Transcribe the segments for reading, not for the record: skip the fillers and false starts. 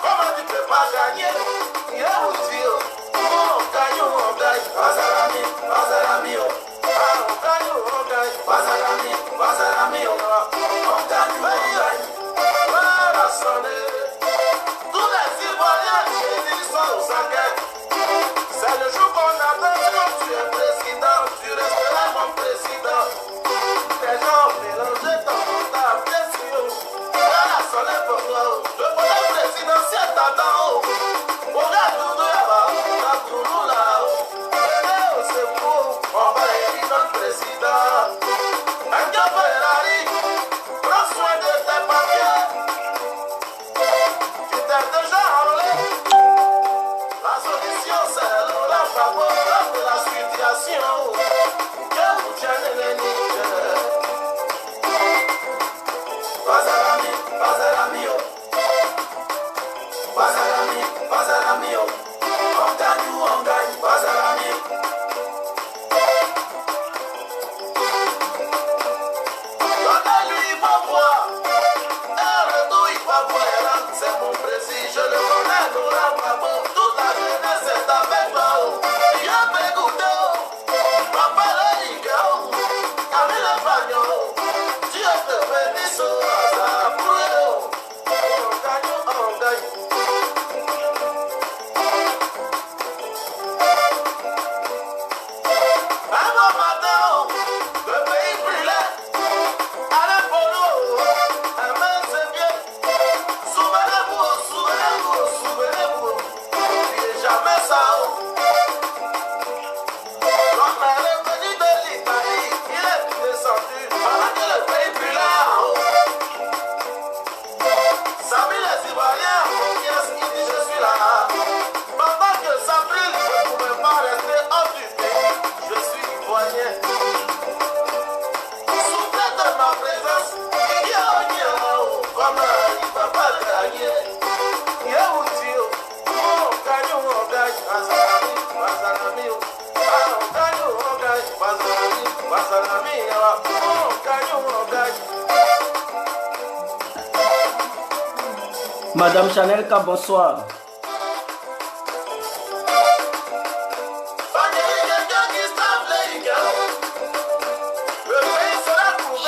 Comment tu peux pas gagner? Tous les Ivoiriens chez sont aux enquêtes. C'est le jour qu'on attend quand tu es président, tu resteras mon président. Les gens mélangés dans ton table, bien sûr. La soleil pour toi, le bonheur présidentiel t'attend. Regarde Doudou là-bas, regarde Doudou là-haut. Venez au secours, on va élire notre président. Un gars Ferrari, prends soin de tes papiers. Tu t'es déjà enrôlé. La solution c'est la faveur de la situation. Que vous tiennez les nids. Bazarami, bazarami, bazarami, bazarami, on gagne ou on gagne, bazarami. Donnez-lui, il va voir. Un retour, il va voir. C'est mon précis, je le connais, Laurent Bravo. Toute la jeunesse est avec moi. Il a fait goûter. Papa, le Igao. Camille Fagnon. Dieu te bénisse. Madame Chanelka, bonsoir.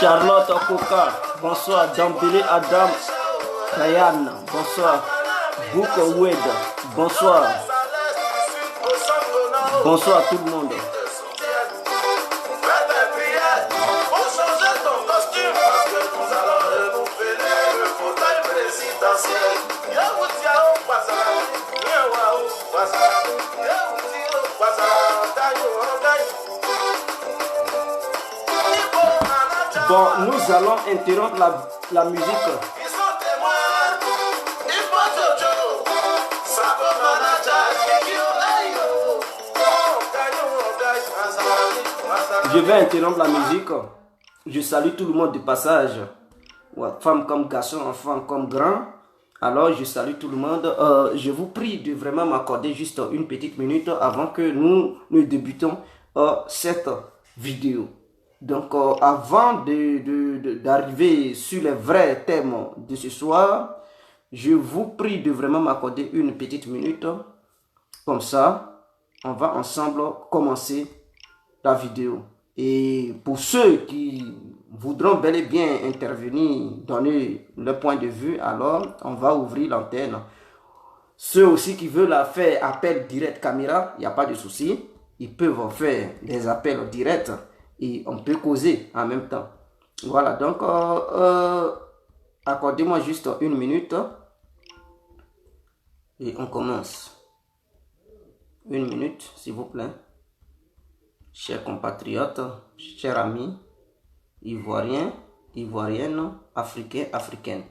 Charlotte Okoka, bonsoir. Dambélé Adam Kayan, bonsoir. Bouko Oued, bonsoir. Bonsoir tout le monde. Bon, nous allons interrompre la musique. Je vais interrompre la musique. Je salue tout le monde du passage. Ouais, femmes comme garçons, enfants comme grands. Alors, je salue tout le monde. Je vous prie de vraiment m'accorder juste une petite minute avant que nous débutons cette vidéo. Donc, avant d'arriver sur les vrais thèmes de ce soir, je vous prie de vraiment m'accorder une petite minute. Comme ça, on va ensemble commencer la vidéo. Et pour ceux qui voudront bel et bien intervenir, donner leur point de vue, alors on va ouvrir l'antenne. Ceux aussi qui veulent faire appel direct caméra, il n'y a pas de souci. Ils peuvent faire des appels directs et on peut causer en même temps. Voilà, donc accordez-moi juste une minute et on commence. Une minute, s'il vous plaît. Chers compatriotes, chers amis, Ivoiriens, Ivoiriennes, Africains, Africaines.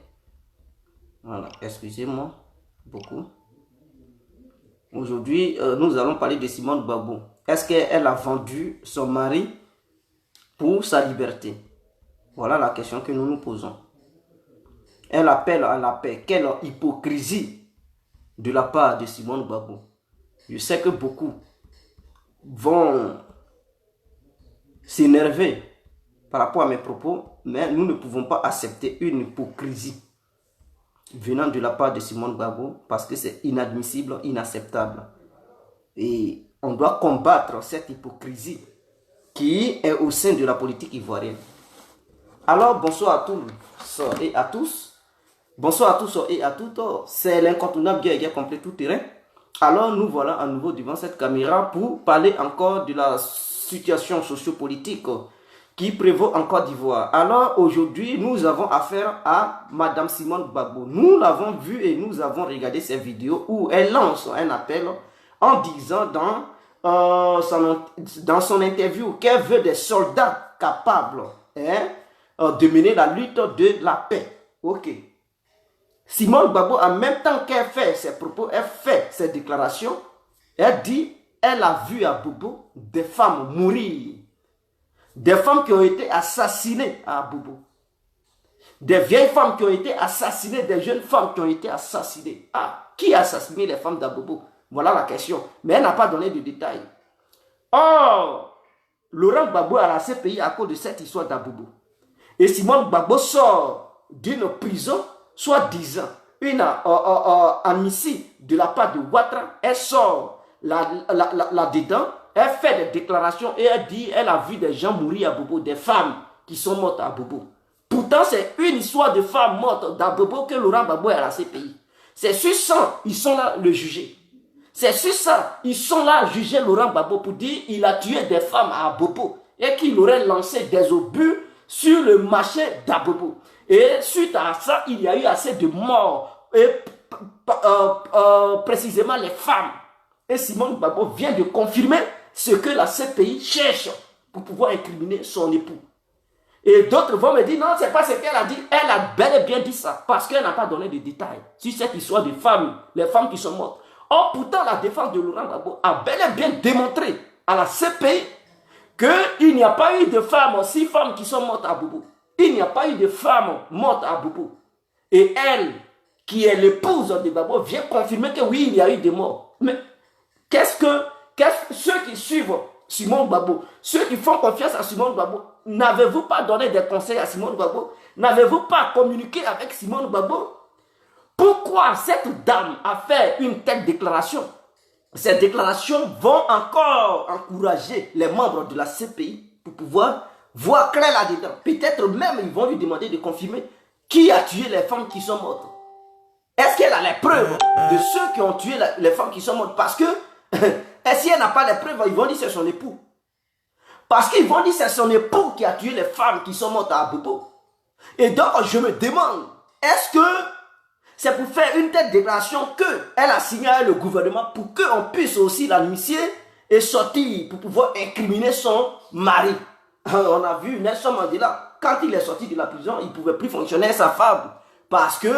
Voilà, excusez-moi beaucoup. Aujourd'hui, nous allons parler de Simone Gbagbo. Est-ce qu'elle a vendu son mari pour sa liberté? Voilà la question que nous nous posons. Elle appelle à la paix. Quelle hypocrisie de la part de Simone Gbagbo. Je sais que beaucoup vont s'énerver par rapport à mes propos, mais nous ne pouvons pas accepter une hypocrisie venant de la part de Simone Gbagbo parce que c'est inadmissible, inacceptable. Et on doit combattre cette hypocrisie qui est au sein de la politique ivoirienne. Alors, bonsoir à tous et à tous. Bonsoir à tous et à toutes. C'est l'incontournable guerre complet tout terrain. Alors, nous voilà à nouveau devant cette caméra pour parler encore de la situation sociopolitique qui prévaut en Côte d'Ivoire. Alors, aujourd'hui, nous avons affaire à Madame Simone Gbagbo. Nous l'avons vue et nous avons regardé ses vidéos où elle lance un appel en disant dans son interview qu'elle veut des soldats capables de mener la lutte de la paix. Ok. Simone Gbagbo, en même temps qu'elle fait ses propos, elle fait ses déclarations, elle dit, elle a vu à Bobo des femmes mourir. Des femmes qui ont été assassinées à Bobo. Des vieilles femmes qui ont été assassinées, des jeunes femmes qui ont été assassinées. Ah, qui a assassiné les femmes d'Abobo? Voilà la question. Mais elle n'a pas donné de détails. Or, Laurent Gbagbo a laissé pays à cause de cette histoire d'Abobo. Et Simone Gbagbo sort d'une prison, soi-disant, une amnistie de la part de Ouattara. Elle sort là-dedans, elle fait des déclarations et elle dit elle a vu des gens mourir à Bobo, des femmes qui sont mortes à Bobo. Pourtant, c'est une histoire de femmes mortes à Bobo que Laurent Gbagbo a laissé pays. C'est sur ça, ils sont là le juger. C'est sur ça, ils sont là juger Laurent Gbagbo pour dire qu'il a tué des femmes à Bobo et qu'il aurait lancé des obus sur le marché d'Abobo. Et suite à ça, il y a eu assez de morts, et précisément les femmes. Et Simone Gbagbo vient de confirmer ce que la CPI cherche pour pouvoir incriminer son époux. Et d'autres vont me dire, non, c'est pas ce qu'elle a dit. Elle a bel et bien dit ça, parce qu'elle n'a pas donné de détails sur cette histoire de femmes, les femmes qui sont mortes. Or, pourtant, la défense de Laurent Gbagbo a bel et bien démontré à la CPI qu'il n'y a pas eu de femmes, 6 femmes qui sont mortes à Bobo. Il n'y a pas eu de femmes mortes à Bobo. Et elle, qui est l'épouse de Gbagbo, vient confirmer que oui, il y a eu des morts. Mais ceux qui suivent Simone Gbagbo, ceux qui font confiance à Simone Gbagbo, n'avez-vous pas donné des conseils à Simone Gbagbo? N'avez-vous pas communiqué avec Simone Gbagbo? Pourquoi cette dame a fait une telle déclaration? Ces déclarations vont encore encourager les membres de la CPI pour pouvoir voir clair là-dedans. Peut-être même ils vont lui demander de confirmer qui a tué les femmes qui sont mortes. Est-ce qu'elle a les preuves de ceux qui ont tué les femmes qui sont mortes? Parce que si elle n'a pas les preuves, ils vont dire que c'est son époux. Parce qu'ils vont dire que c'est son époux qui a tué les femmes qui sont mortes à Bobo. Et donc je me demande, est-ce que c'est pour faire une telle déclaration qu'elle a signé avec le gouvernement pour qu'on puisse aussi l'amnistier et sortir pour pouvoir incriminer son mari? On a vu Nelson Mandela, quand il est sorti de la prison, il ne pouvait plus fonctionner avec sa femme. Parce que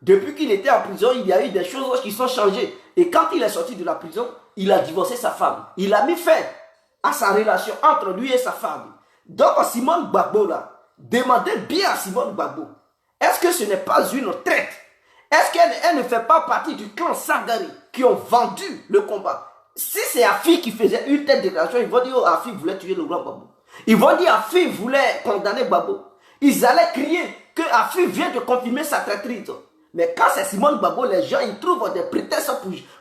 depuis qu'il était en prison, il y a eu des choses qui sont changées. Et quand il est sorti de la prison, il a divorcé sa femme. Il a mis fin à sa relation entre lui et sa femme. Donc Simone Gbagbo là, demandez bien à Simone Gbagbo, est-ce que ce n'est pas une traite? Est-ce qu'elle ne fait pas partie du clan Sagari qui ont vendu le combat? Si c'est Afi qui faisait une telle déclaration, ils vont dire oh, Afi voulait tuer le grand Gbagbo. Ils vont dire Afi voulait condamner Gbagbo. Ils allaient crier que Afi vient de confirmer sa traîtrise. Mais quand c'est Simone Gbagbo, les gens ils trouvent des prétextes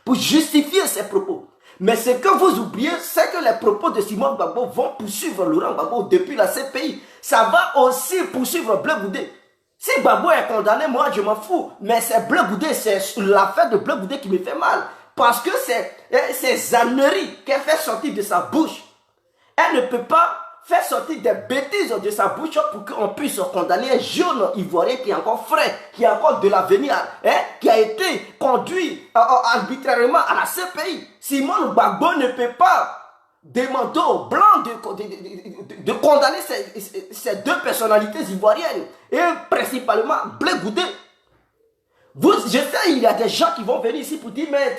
pour justifier ses propos. Mais ce que vous oubliez, c'est que les propos de Simone Gbagbo vont poursuivre Laurent Gbagbo depuis la CPI. Ça va aussi poursuivre Bleu Goudé. Si Gbagbo est condamné, moi je m'en fous. Mais c'est Bleu Goudé, c'est l'affaire de Bleu Goudé qui me fait mal. Parce que c'est ces âneries qu'elle fait sortir de sa bouche. Elle ne peut pas faire sortir des bêtises de sa bouche pour qu'on puisse condamner un jeune Ivoirien qui est encore frais, qui a encore de l'avenir, qui a été conduit arbitrairement à la CPI. Simone Gbagbo ne peut pas demander aux Blancs de condamner ces deux personnalités ivoiriennes, et principalement Blé Goudé. Je sais, il y a des gens qui vont venir ici pour dire, mais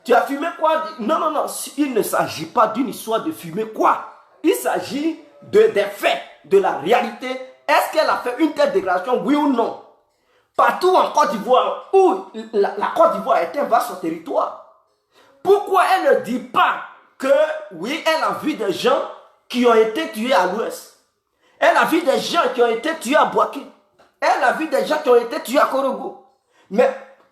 tu as fumé quoi? Non, non, non, il ne s'agit pas d'une histoire de fumer quoi. Il s'agit des faits, de la réalité. Est-ce qu'elle a fait une telle déclaration, oui ou non? partout en Côte d'Ivoire, où la Côte d'Ivoire est un vaste territoire, pourquoi elle ne dit pas que, oui, elle a vu des gens qui ont été tués à l'ouest. Elle a vu des gens qui ont été tués à Boaké. Elle a vu des gens qui ont été tués à Korogo. Mais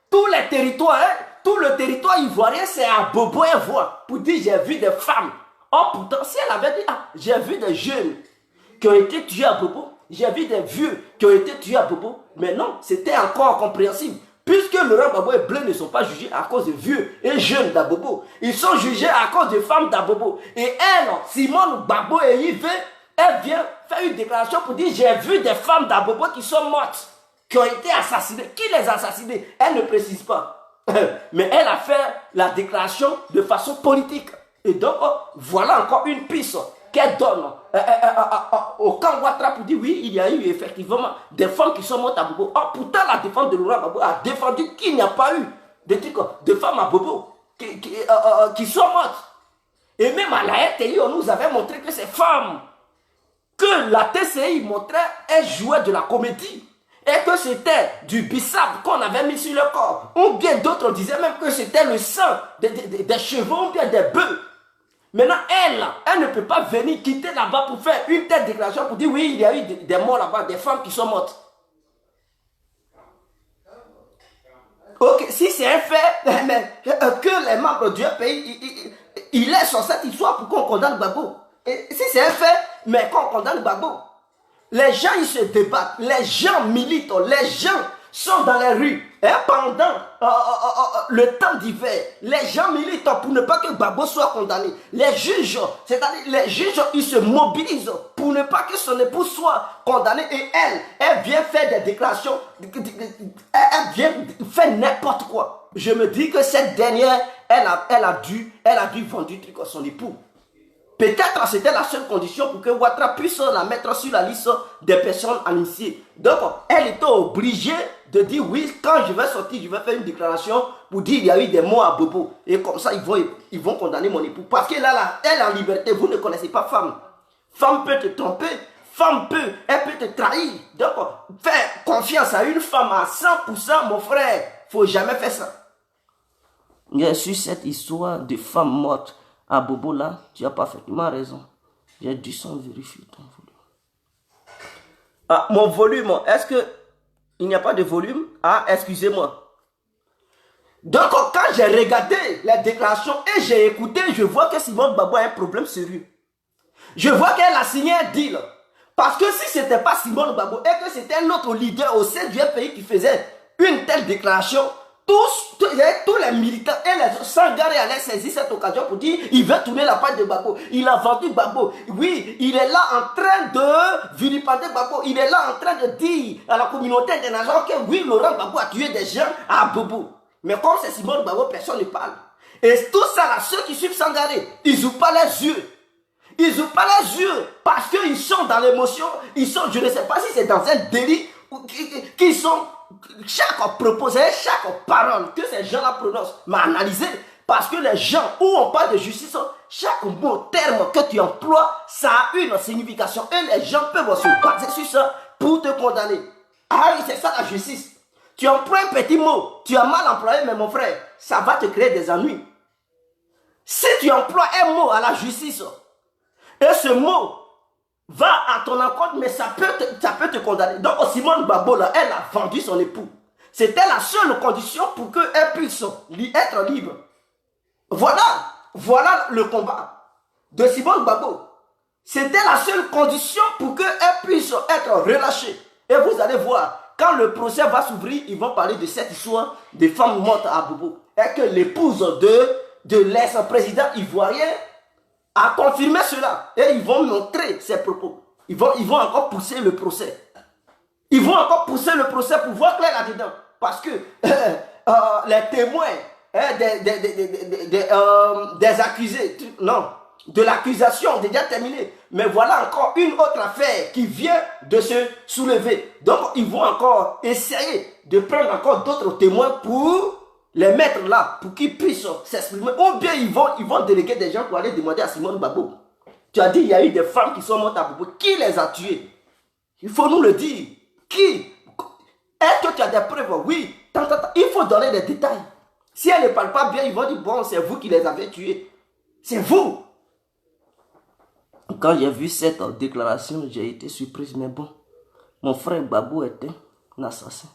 tous les territoires, tout le territoire ivoirien, c'est à Bobo et voix pour dire j'ai vu des femmes. Oh, pourtant, si elle avait dit, ah, j'ai vu des jeunes qui ont été tués à Bobo, j'ai vu des vieux qui ont été tués à Bobo, mais non, c'était encore compréhensible. Puisque Laurent Gbagbo et Blé ne sont pas jugés à cause de vieux et jeunes d'Abobo. Ils sont jugés à cause de femmes d'Abobo. Et elle, Simone Gbagbo et Yves, elle vient faire une déclaration pour dire j'ai vu des femmes d'Abobo qui sont mortes, qui ont été assassinées. Qui les a assassinées? Elle ne précise pas. Mais elle a fait la déclaration de façon politique. Et donc, voilà encore une piste qu'elle donne au camp Ouattara pour dire oui, il y a eu effectivement des femmes qui sont mortes à Bobo. Oh, pourtant, la défense de Laurent Gbagbo a défendu qu'il n'y a pas eu de femmes à Bobo qui sont mortes. Et même à la RTI, on nous avait montré que ces femmes que la TCI montrait, elles jouaient de la comédie. Et que c'était du bissap qu'on avait mis sur le corps. Ou bien d'autres disaient même que c'était le sang des chevaux ou bien des bœufs. Maintenant, elle ne peut pas venir quitter là-bas pour faire une telle déclaration pour dire oui, il y a eu des morts là-bas, des femmes qui sont mortes. Ok, si c'est un fait, mais que les membres du pays, il est sur cette histoire pour qu'on condamne Gbagbo. Et si c'est un fait, mais qu'on condamne Gbagbo. Les gens, ils se débattent, les gens militent, les gens sont dans les rues. Et pendant le temps d'hiver, les gens militent pour ne pas que Gbagbo soit condamné. Les juges, c'est-à-dire les juges, ils se mobilisent pour ne pas que son époux soit condamné. Et elle vient faire des déclarations, elle vient faire n'importe quoi. Je me dis que cette dernière, elle a dû vendre du truc à son époux. Peut-être c'était la seule condition pour que Ouattara puisse la mettre sur la liste des personnes initiées. Donc, elle était obligée de dire oui, quand je vais sortir, je vais faire une déclaration pour dire il y a eu des morts à Bobo. Et comme ça, ils vont condamner mon époux. Parce qu'elle est en liberté. Vous ne connaissez pas femme. Femme peut te tromper. Elle peut te trahir. Donc, faire confiance à une femme à 100%, mon frère, il ne faut jamais faire ça. Bien sûr, cette histoire de femmes mortes à Bobo là, tu as parfaitement raison. J'ai dû sans vérifier ton volume. Ah, mon volume, est-ce que il n'y a pas de volume? Ah, excusez-moi. Donc, quand j'ai regardé les déclarations et j'ai écouté, je vois que Simone Gbagbo a un problème sérieux. Je vois qu'elle a signé un deal. Parce que si ce n'était pas Simone Gbagbo et que c'était un autre leader au sein du pays qui faisait une telle déclaration, tous les militants et les Sangaré allaient saisir cette occasion pour dire il veut tourner la page de Gbagbo. Il a vendu Gbagbo. Oui, il est là en train de vilipender Gbagbo. Il est là en train de dire à la communauté internationale que oui, Laurent Gbagbo a tué des gens à Bobo. Mais comme c'est Simone Gbagbo, personne ne parle. Et tout ça là, ceux qui suivent Sangaré, ils n'ouvrent pas les yeux. Ils n'ouvrent pas les yeux parce qu'ils sont dans l'émotion. Ils sont, je ne sais pas si c'est dans un délit qu'ils sont. Chaque proposé, chaque parole que ces gens-là prononcent m'a analysé. Parce que les gens, où on parle de justice, chaque mot, terme que tu emploies, ça a une signification. Et les gens peuvent se baser sur ça pour te condamner. Ah oui, c'est ça la justice. Tu emploies un petit mot, tu as mal employé, mais mon frère, ça va te créer des ennuis. Si tu emploies un mot à la justice, et ce mot va à ton encontre, mais ça peut te condamner. Donc, Simone Gbagbo, là, elle a vendu son époux. C'était la seule condition pour qu'elle puisse être libre. Voilà le combat de Simone Gbagbo. C'était la seule condition pour qu'elle puisse être relâchée. Et vous allez voir, quand le procès va s'ouvrir, ils vont parler de cette histoire des femmes mortes à Bobo. Et que l'épouse de l'ex-président ivoirien a confirmé cela. Et ils vont montrer ses propos. Ils vont encore pousser le procès. Ils vont encore pousser le procès pour voir clair là-dedans. Parce que les témoins des accusés, non, de l'accusation déjà terminée. Mais voilà encore une autre affaire qui vient de se soulever. Donc ils vont encore essayer de prendre encore d'autres témoins pour les mettre là, pour qu'ils puissent s'exprimer. Ou bien ils vont déléguer des gens pour aller demander à Simone Gbagbo. Tu as dit il y a eu des femmes qui sont mortes à Bobo. Qui les a tuées? Il faut nous le dire. Qui? Est-ce que tu as des preuves? Oui. Il faut donner des détails. Si elle ne parle pas bien, ils vont dire, bon, c'est vous qui les avez tués. C'est vous. Quand j'ai vu cette déclaration, j'ai été surprise. Mais bon, mon frère Babou était un assassin.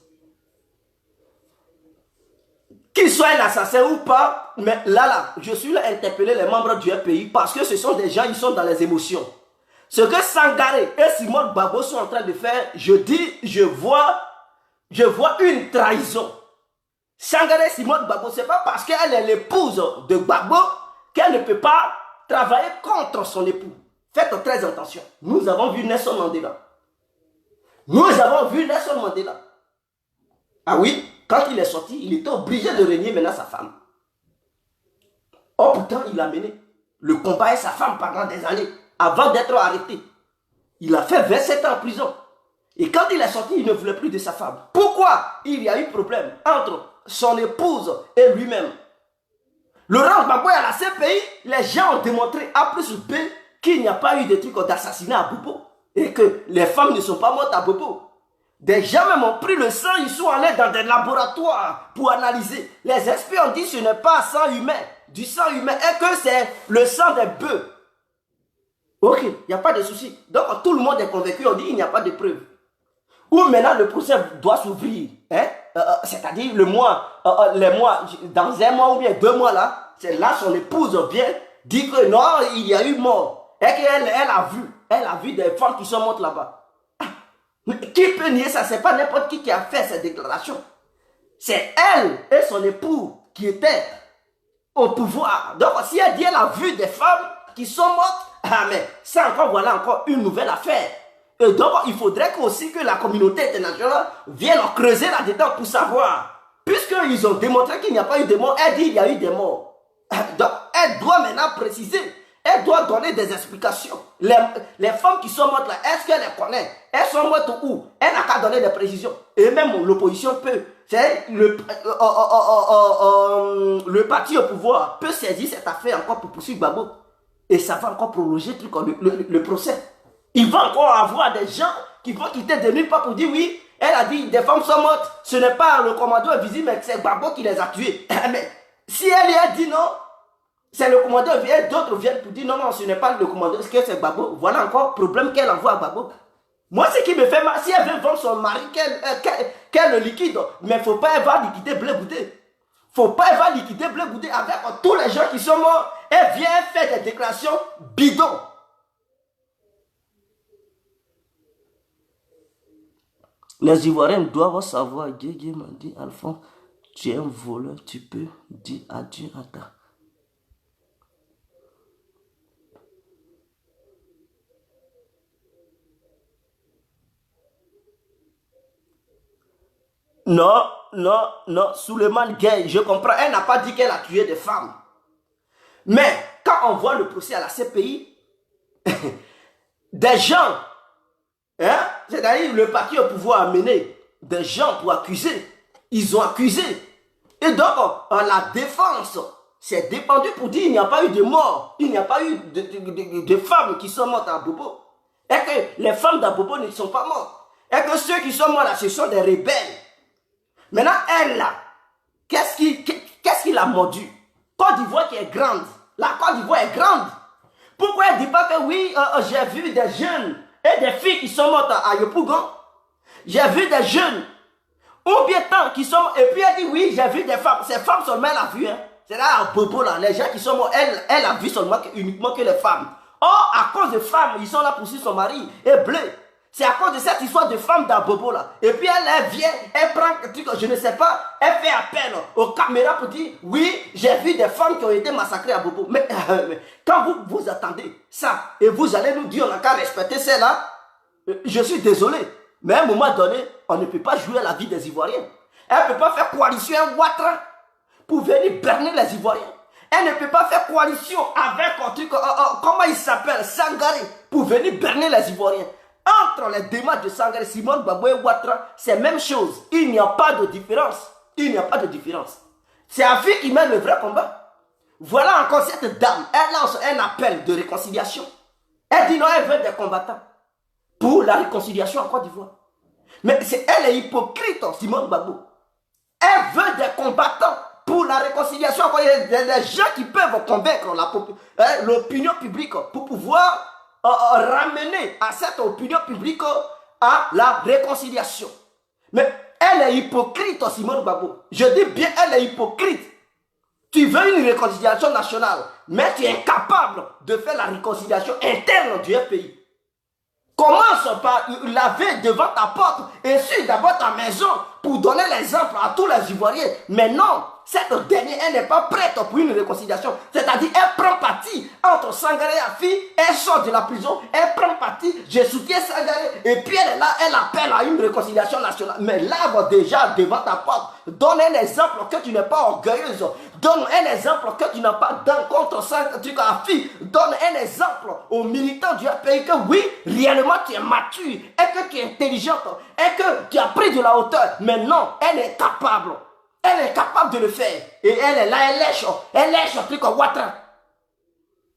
Qu'il soit un assassin ou pas, mais là, je suis là interpeller les membres du pays parce que ce sont des gens, ils sont dans les émotions. Ce que Sangaré et Simone Gbagbo sont en train de faire, je vois une trahison. Sangaré et Simone Gbagbo, ce n'est pas parce qu'elle est l'épouse de Gbagbo qu'elle ne peut pas travailler contre son époux. Faites très attention. Nous avons vu Nelson Mandela. Ah oui, quand il est sorti, il était obligé de régner maintenant sa femme. Oh, pourtant, il a mené le combat et sa femme pendant des années, avant d'être arrêté. Il a fait 27 ans en prison. Et quand il est sorti, il ne voulait plus de sa femme. Pourquoi? Il y a eu problème entre son épouse et lui-même. Laurent Gbagbo à la CPI, les gens ont démontré A plus B qu'il n'y a pas eu de trucs d'assassinat à Bobo. Et que les femmes ne sont pas mortes à Bobo. Des gens même ont pris le sang, ils sont allés dans des laboratoires pour analyser. Les experts ont dit que ce n'est pas sang humain, du sang humain, et que c'est le sang des bœufs. Ok, il n'y a pas de souci. Donc tout le monde est convaincu, on dit qu'il n'y a pas de preuves. Ou maintenant le procès doit s'ouvrir. Hein? C'est-à-dire les mois, dans un mois ou bien 2 mois là, c'est là son épouse vient dire que non, il y a eu mort. Et qu'elle a vu des femmes qui sont mortes là-bas. Qui peut nier ça? C'est pas n'importe qui a fait cette déclaration. C'est elle et son époux qui étaient au pouvoir. Donc si elle dit qu'elle a vu des femmes qui sont mortes, mais ça encore, voilà encore une nouvelle affaire. Et donc il faudrait aussi que la communauté internationale vienne creuser là-dedans pour savoir. Puisqu'ils ont démontré qu'il n'y a pas eu de morts, elle dit qu'il y a eu des morts. Donc elle doit maintenant préciser. Elle doit donner des explications. Les femmes qui sont mortes là, est-ce qu'elle les connaît? Elles sont mortes où? Elle n'a qu'à donner des précisions. Et même l'opposition peut. Le parti au pouvoir peut saisir cette affaire encore pour poursuivre Gbagbo. Et ça va encore prolonger le procès. Il va encore avoir des gens qui vont quitter de nulle part pour dire oui, elle a dit des femmes sont mortes. Ce n'est pas le commando invisible, mais c'est Gbagbo qui les a tuées. Mais si elle a dit non, c'est le commandeur, et d'autres viennent pour dire non, non, ce n'est pas le commandeur, est-ce que c'est Gbagbo? Voilà encore problème qu'elle envoie à Gbagbo. Moi, ce qui me fait mal, si elle veut vendre son mari, qu'elle le liquide, mais il ne faut pas avoir liquidé Blé Goudé. Il ne faut pas avoir liquidé Blé Goudé avec tous les gens qui sont morts. Elle vient faire des déclarations bidons. Les Ivoiriens doivent savoir, Dieu m'a dit, Alphonse, tu es un voleur, tu peux dire adieu à ta. Non, Souleymane Gueye, je comprends, elle n'a pas dit qu'elle a tué des femmes. Mais quand on voit le procès à la CPI, des gens, hein, c'est-à-dire le parti au pouvoir a mené des gens pour accuser, ils ont accusé. Et donc, la défense s'est dépendue pour dire qu'il n'y a pas eu de mort, il n'y a pas eu de femmes qui sont mortes à Bobo. Et que les femmes d'Abobo ne sont pas mortes. Et que ceux qui sont morts là, ce sont des rebelles. Maintenant, elle là, qu'est-ce qui l'a mordu? Côte d'Ivoire qui est grande. La Côte d'Ivoire est grande. Pourquoi elle ne dit pas que oui, j'ai vu des jeunes et des filles qui sont mortes à Yopougon? J'ai vu des jeunes, ou bien tant qui sont morts. Et puis elle dit oui, j'ai vu des femmes. Ces femmes seulement elle a vu. Hein. C'est là à Bobo là, les gens qui sont morts, elle a vu seulement uniquement que les femmes. Or, à cause de femmes, ils sont là pour suivre son mari. Et Blé. C'est à cause de cette histoire de femme d'Abobo là. Et puis elle vient, elle prend un truc, je ne sais pas, elle fait appel aux caméras pour dire oui, j'ai vu des femmes qui ont été massacrées à Bobo. Mais quand vous attendez ça et vous allez nous dire on n'a qu'à respecter celle-là, je suis désolé. Mais à un moment donné, on ne peut pas jouer à la vie des Ivoiriens. Elle ne peut pas faire coalition Ouattara pour venir berner les Ivoiriens. Elle ne peut pas faire coalition avec un truc, comment il s'appelle, Sangaré, pour venir berner les Ivoiriens. Entre les démarches de Sangaré, Simone Gbagbo et Ouattara, c'est la même chose. Il n'y a pas de différence. Il n'y a pas de différence. C'est Afrik qui mène le vrai combat. Voilà encore cette dame. Elle lance un appel de réconciliation. Elle dit non, elle veut des combattants pour la réconciliation en Côte d'Ivoire. Mais elle est hypocrite, Simone Gbagbo. Elle veut des combattants pour la réconciliation. Il y a des gens qui peuvent convaincre l'opinion publique pour pouvoir ramener à cette opinion publique à la réconciliation. Mais elle est hypocrite, Simone Gbagbo. Je dis bien, elle est hypocrite. Tu veux une réconciliation nationale, mais tu es incapable de faire la réconciliation interne du pays. Commence par laver devant ta porte, essuie d'abord ta maison pour donner l'exemple à tous les Ivoiriens. Mais non, cette dernière, elle n'est pas prête pour une réconciliation. C'est-à-dire, elle prend parti entre Sangaré et Afi, elle sort de la prison, elle prend parti, je soutiens Sangaré, et puis elle est là, elle appelle à une réconciliation nationale. Mais lave déjà devant ta porte, donne un exemple que tu n'es pas orgueilleuse, donne un exemple que tu n'as pas d'encontre Afi, donne un exemple aux militants du pays que oui, réellement tu es mature, et que tu es intelligente, et que tu as pris de la hauteur. Mais non, elle est capable. Elle est capable de le faire. Et elle est là, elle lèche un truc en Ouattara.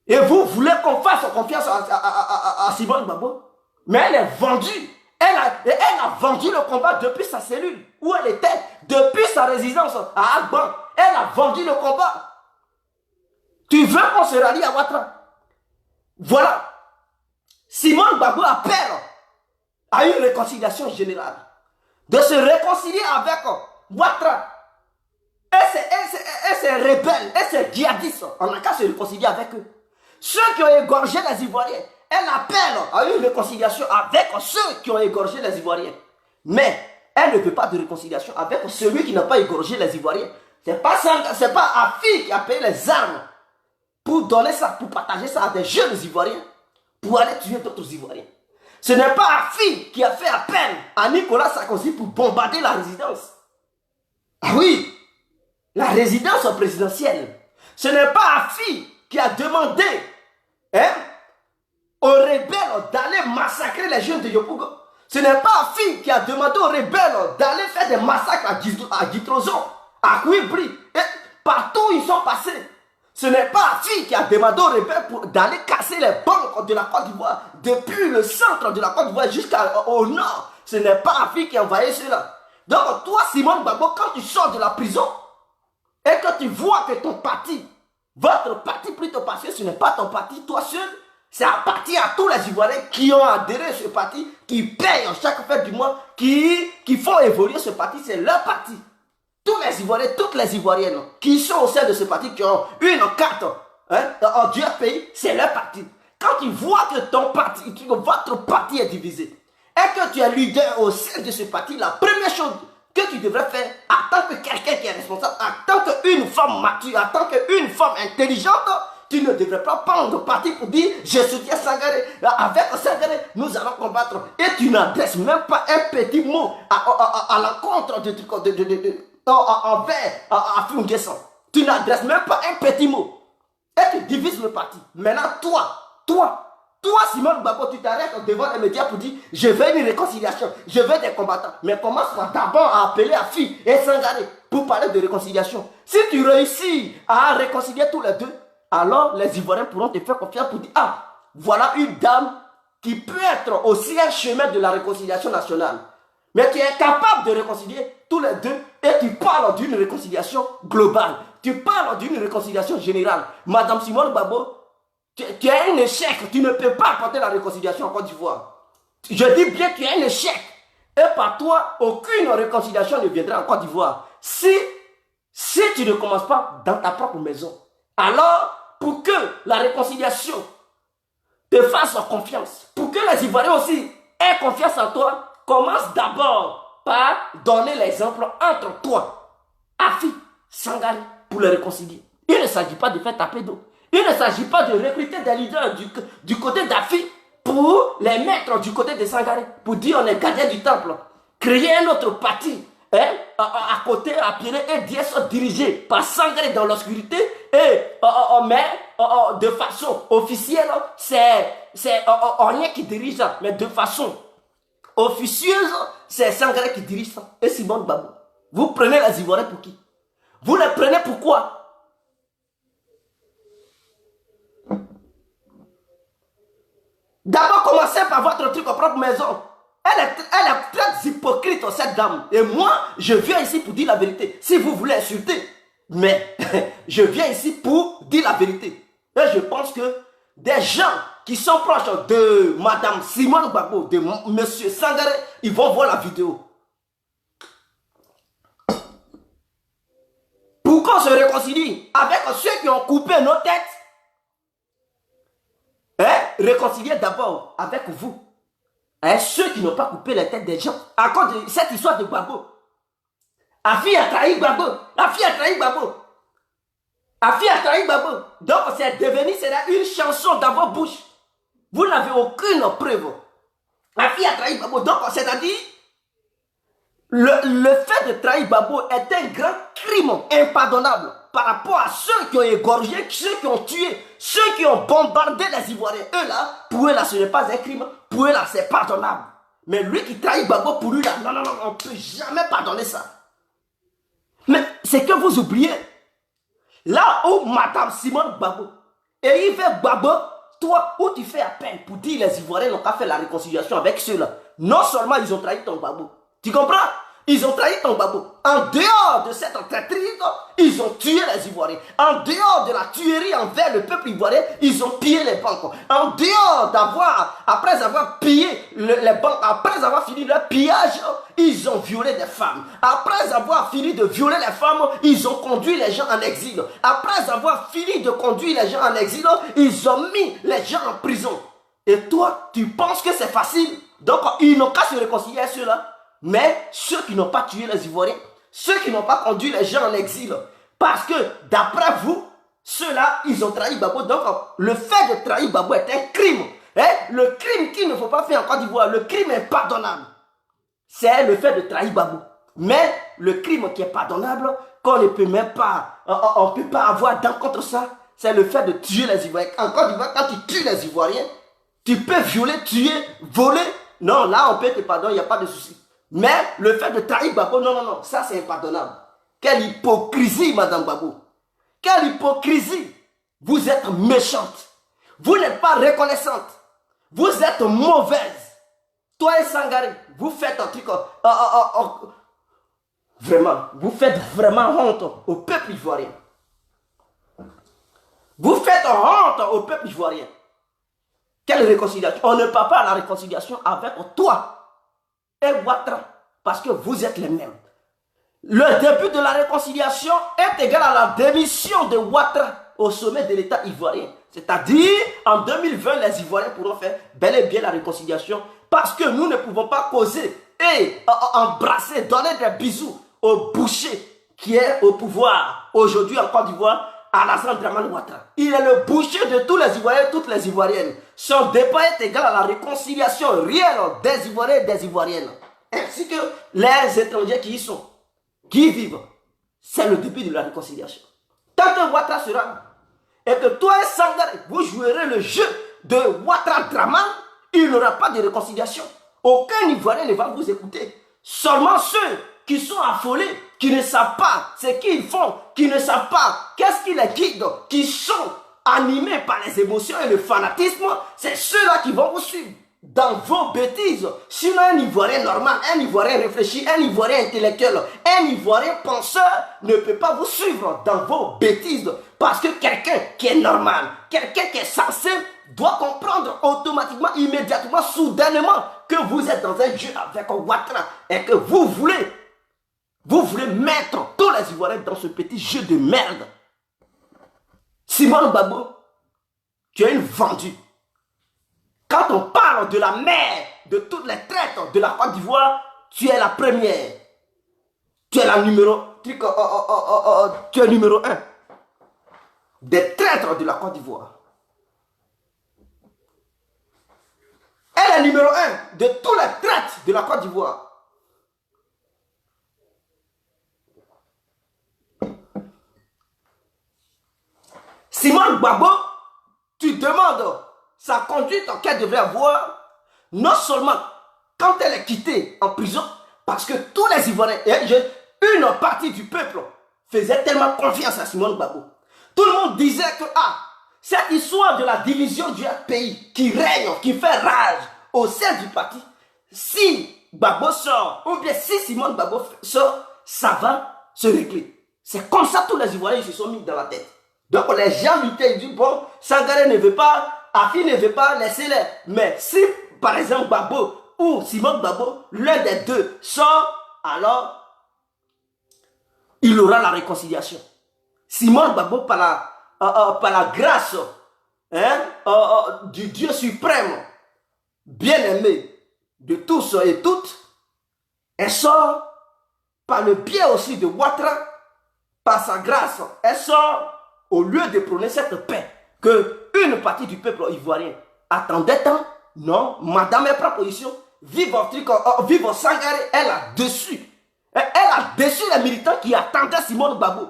Et vous voulez qu'on fasse confiance à Simone Gbagbo? Mais elle est vendue. Elle a vendu le combat depuis sa cellule, où elle était, depuis sa résidence à Agban. Elle a vendu le combat. Tu veux qu'on se rallie à Ouattara? Voilà. Simone Gbagbo appelle à une réconciliation générale. De se réconcilier avec Ouattara. Et c'est rebelle, et c'est djihadiste. On n'a qu'à se réconcilier avec eux. Ceux qui ont égorgé les Ivoiriens, elle appelle à une réconciliation avec ceux qui ont égorgé les Ivoiriens. Mais elle ne veut pas de réconciliation avec celui qui n'a pas égorgé les Ivoiriens. C'est pas Afi qui a payé les armes pour donner ça, pour partager ça à des jeunes Ivoiriens, pour aller tuer d'autres Ivoiriens. Ce n'est pas Afi qui a fait appel à Nicolas Sarkozy pour bombarder la résidence. Ah oui, la résidence présidentielle. Ce n'est pas Afi qui a demandé aux rebelles d'aller massacrer les jeunes de Yopougon. Ce n'est pas Afi qui a demandé aux rebelles d'aller faire des massacres à Guitrozo, à Kouibri, et partout où ils sont passés. Ce n'est pas Afi qui a demandé aux rebelles d'aller casser les banques de la Côte d'Ivoire, depuis le centre de la Côte d'Ivoire jusqu'au nord. Ce n'est pas Afi qui a envoyé cela. Donc toi, Simone Gbagbo, quand tu sors de la prison, et que tu vois que ton parti, votre parti plutôt, parce que ce n'est pas ton parti, toi seul, c'est à partir à tous les Ivoiriens qui ont adhéré à ce parti, qui payent chaque fin du mois, qui font évoluer ce parti, c'est leur parti. Tous les Ivoiriens, toutes les Ivoiriennes qui sont au sein de ce parti, qui ont une carte en Dieu pays, c'est leur parti. Quand tu vois que ton parti, que votre parti est divisé, et que tu es leader au sein de ce parti, la première chose que tu devrais faire, en tant que quelqu'un qui est responsable, en tant qu'une femme mature, en tant qu'une femme intelligente, tu ne devrais pas prendre parti pour dire je soutiens Sangaré, avec Sangaré nous allons combattre, et tu n'adresses même pas un petit mot à l'encontre envers Afi N'Guessan. Tu n'adresses même pas un petit mot et tu divises le parti. Maintenant toi Simone Gbagbo, tu t'arrêtes devant les médias pour dire je veux une réconciliation, je veux des combattants. Mais commence d'abord à appeler Afi et Sangaré pour parler de réconciliation. Si tu réussis à réconcilier tous les deux, alors les Ivoiriens pourront te faire confiance pour dire ah, voilà une dame qui peut être aussi un chemin de la réconciliation nationale. Mais tu es capable de réconcilier tous les deux et tu parles d'une réconciliation globale. Tu parles d'une réconciliation générale. Madame Simone Gbagbo, tu as un échec, tu ne peux pas apporter la réconciliation en Côte d'Ivoire. Je dis bien que tu as un échec. Et par toi, aucune réconciliation ne viendra en Côte d'Ivoire. Si tu ne commences pas dans ta propre maison, alors pour que la réconciliation te fasse confiance, pour que les Ivoiriens aussi aient confiance en toi, commence d'abord par donner l'exemple entre toi, Afi, Sangaré, pour les réconcilier. Il ne s'agit pas de faire taper d'eau. Il ne s'agit pas de recruter des leaders du côté d'Afi pour les mettre du côté de Sangaré, pour dire on est gardien du temple. Créer un autre parti à côté, à Piré, et dirigé par Sangaré dans l'obscurité, mais de façon officielle, c'est rien qui dirige, mais de façon officieuse, c'est Sangaré qui dirige ça. Et Simone Gbagbo. Vous prenez les Ivoiriens pour qui? Vous les prenez pourquoi? D'abord, commencez par votre truc en propre maison. Elle est très hypocrite, cette dame. Et moi, je viens ici pour dire la vérité. Si vous voulez insulter, mais je viens ici pour dire la vérité. Et je pense que des gens qui sont proches de Madame Simone Gbagbo, de Monsieur Sangaré, ils vont voir la vidéo. Pour qu'on se réconcilie avec ceux qui ont coupé nos têtes, réconciliez d'abord avec vous. Ceux qui n'ont pas coupé les têtes des gens. À cause de cette histoire de Gbagbo. La fille a trahi Gbagbo. La fille a trahi Gbagbo. La fille a trahi Gbagbo. Donc c'est devenu une chanson dans vos bouches. Vous n'avez aucune preuve. La fille a trahi Gbagbo. Donc c'est-à-dire, le fait de trahir Gbagbo est un grand crime impardonnable par rapport à ceux qui ont égorgé, ceux qui ont tué, ceux qui ont bombardé les Ivoiriens. Eux là, pour eux là, ce n'est pas un crime. Pour eux là, c'est pardonnable. Mais lui qui trahit Gbagbo, pour lui là, non, on ne peut jamais pardonner ça. Mais c'est que vous oubliez. Là où Madame Simone Gbagbo, et il fait Gbagbo, toi, où tu fais appel pour dire les Ivoiriens n'ont pas fait la réconciliation avec ceux-là. Non seulement ils ont trahi ton Gbagbo. Tu comprends? Ils ont trahi ton Gbagbo. En dehors de cette traîtrise, ils ont tué les Ivoiriens. En dehors de la tuerie envers le peuple ivoirien, ils ont pillé les banques. En dehors après avoir pillé les banques, après avoir fini leur pillage, ils ont violé des femmes. Après avoir fini de violer les femmes, ils ont conduit les gens en exil. Après avoir fini de conduire les gens en exil, ils ont mis les gens en prison. Et toi, tu penses que c'est facile? Donc, ils n'ont qu'à se réconcilier à ceux-là. Mais ceux qui n'ont pas tué les Ivoiriens, ceux qui n'ont pas conduit les gens en exil, parce que d'après vous, ceux-là, ils ont trahi Gbagbo. Donc, le fait de trahir Gbagbo est un crime. Le crime qu'il ne faut pas faire en Côte d'Ivoire, le crime impardonnable, c'est le fait de trahir Gbagbo. Mais le crime qui est pardonnable, qu'on ne peut même pas, on ne peut pas avoir dans contre ça, c'est le fait de tuer les Ivoiriens. En Côte d'Ivoire, quand tu tues les Ivoiriens, tu peux violer, tuer, voler. Non, là, on peut te pardonner, il n'y a pas de souci. Mais le fait de trahir Gbagbo, non, ça c'est impardonnable. Quelle hypocrisie, Madame Gbagbo. Quelle hypocrisie. Vous êtes méchante. Vous n'êtes pas reconnaissante. Vous êtes mauvaise. Toi et Sangaré, vous faites un truc... vraiment, vous faites vraiment honte au peuple ivoirien. Vous faites honte au peuple ivoirien. Quelle réconciliation? On ne parle pas à la réconciliation avec toi et Ouattara, parce que vous êtes les mêmes. Le début de la réconciliation est égal à la démission de Ouattara au sommet de l'État ivoirien. C'est-à-dire, en 2020, les Ivoiriens pourront faire bel et bien la réconciliation, parce que nous ne pouvons pas causer et embrasser, donner des bisous au boucher qui est au pouvoir aujourd'hui en Côte d'Ivoire, Alassane Dramane Ouattara. Il est le boucher de tous les Ivoiriens, toutes les Ivoiriennes. Son départ est égal à la réconciliation réelle des Ivoiriens et des Ivoiriennes. Ainsi que les étrangers qui y sont, qui y vivent. C'est le début de la réconciliation. Tant que Ouattara sera, et que toi et Sangaré, vous jouerez le jeu de Ouattara Dramane, il n'y aura pas de réconciliation. Aucun Ivoirien ne va vous écouter. Seulement ceux qui sont affolés, qui ne savent pas ce qu'ils font, qui ne savent pas qu'est-ce qui les guide, qui sont animés par les émotions et le fanatisme, c'est ceux-là qui vont vous suivre dans vos bêtises. Sinon, un Ivoirien normal, un Ivoirien réfléchi, un Ivoirien intellectuel, un Ivoirien penseur ne peut pas vous suivre dans vos bêtises. Parce que quelqu'un qui est normal, quelqu'un qui est sensé, doit comprendre automatiquement, immédiatement, soudainement que vous êtes dans un jeu avec Ouattara et que vous voulez mettre tous les Ivoiriens dans ce petit jeu de merde. Simone Gbagbo, tu es une vendue. Quand on parle de la mère de toutes les traites de la Côte d'Ivoire, tu es la première. Tu es la numéro 1 des traîtres de la Côte d'Ivoire. Elle est numéro 1 de tous les traîtres de la Côte d'Ivoire. Simone Gbagbo, tu demandes sa conduite qu'elle devrait avoir, non seulement quand elle est quittée en prison, parce que tous les Ivoiriens, une partie du peuple faisait tellement confiance à Simone Gbagbo. Tout le monde disait que cette histoire de la division du pays qui règne, qui fait rage au sein du parti, si Gbagbo sort, ou bien si Simone Gbagbo sort, ça va se régler. C'est comme ça tous les Ivoiriens se sont mis dans la tête. Donc les gens luttaient, ils disent, bon, Sangaré ne veut pas, Afi ne veut pas, laissez-les. Mais si, par exemple, Gbagbo ou Simone Gbagbo, l'un des deux sort, alors, il aura la réconciliation. Simone Gbagbo, par la grâce du Dieu suprême, bien-aimé de tous et toutes, elle sort par le biais aussi de Ouattara, par sa grâce, elle sort au lieu de prôner cette paix que une partie du peuple ivoirien attendait tant. Non, madame, elle prend position, vive Sangaré, elle a déçu. Elle a déçu les militants qui attendaient Simone Gbagbo.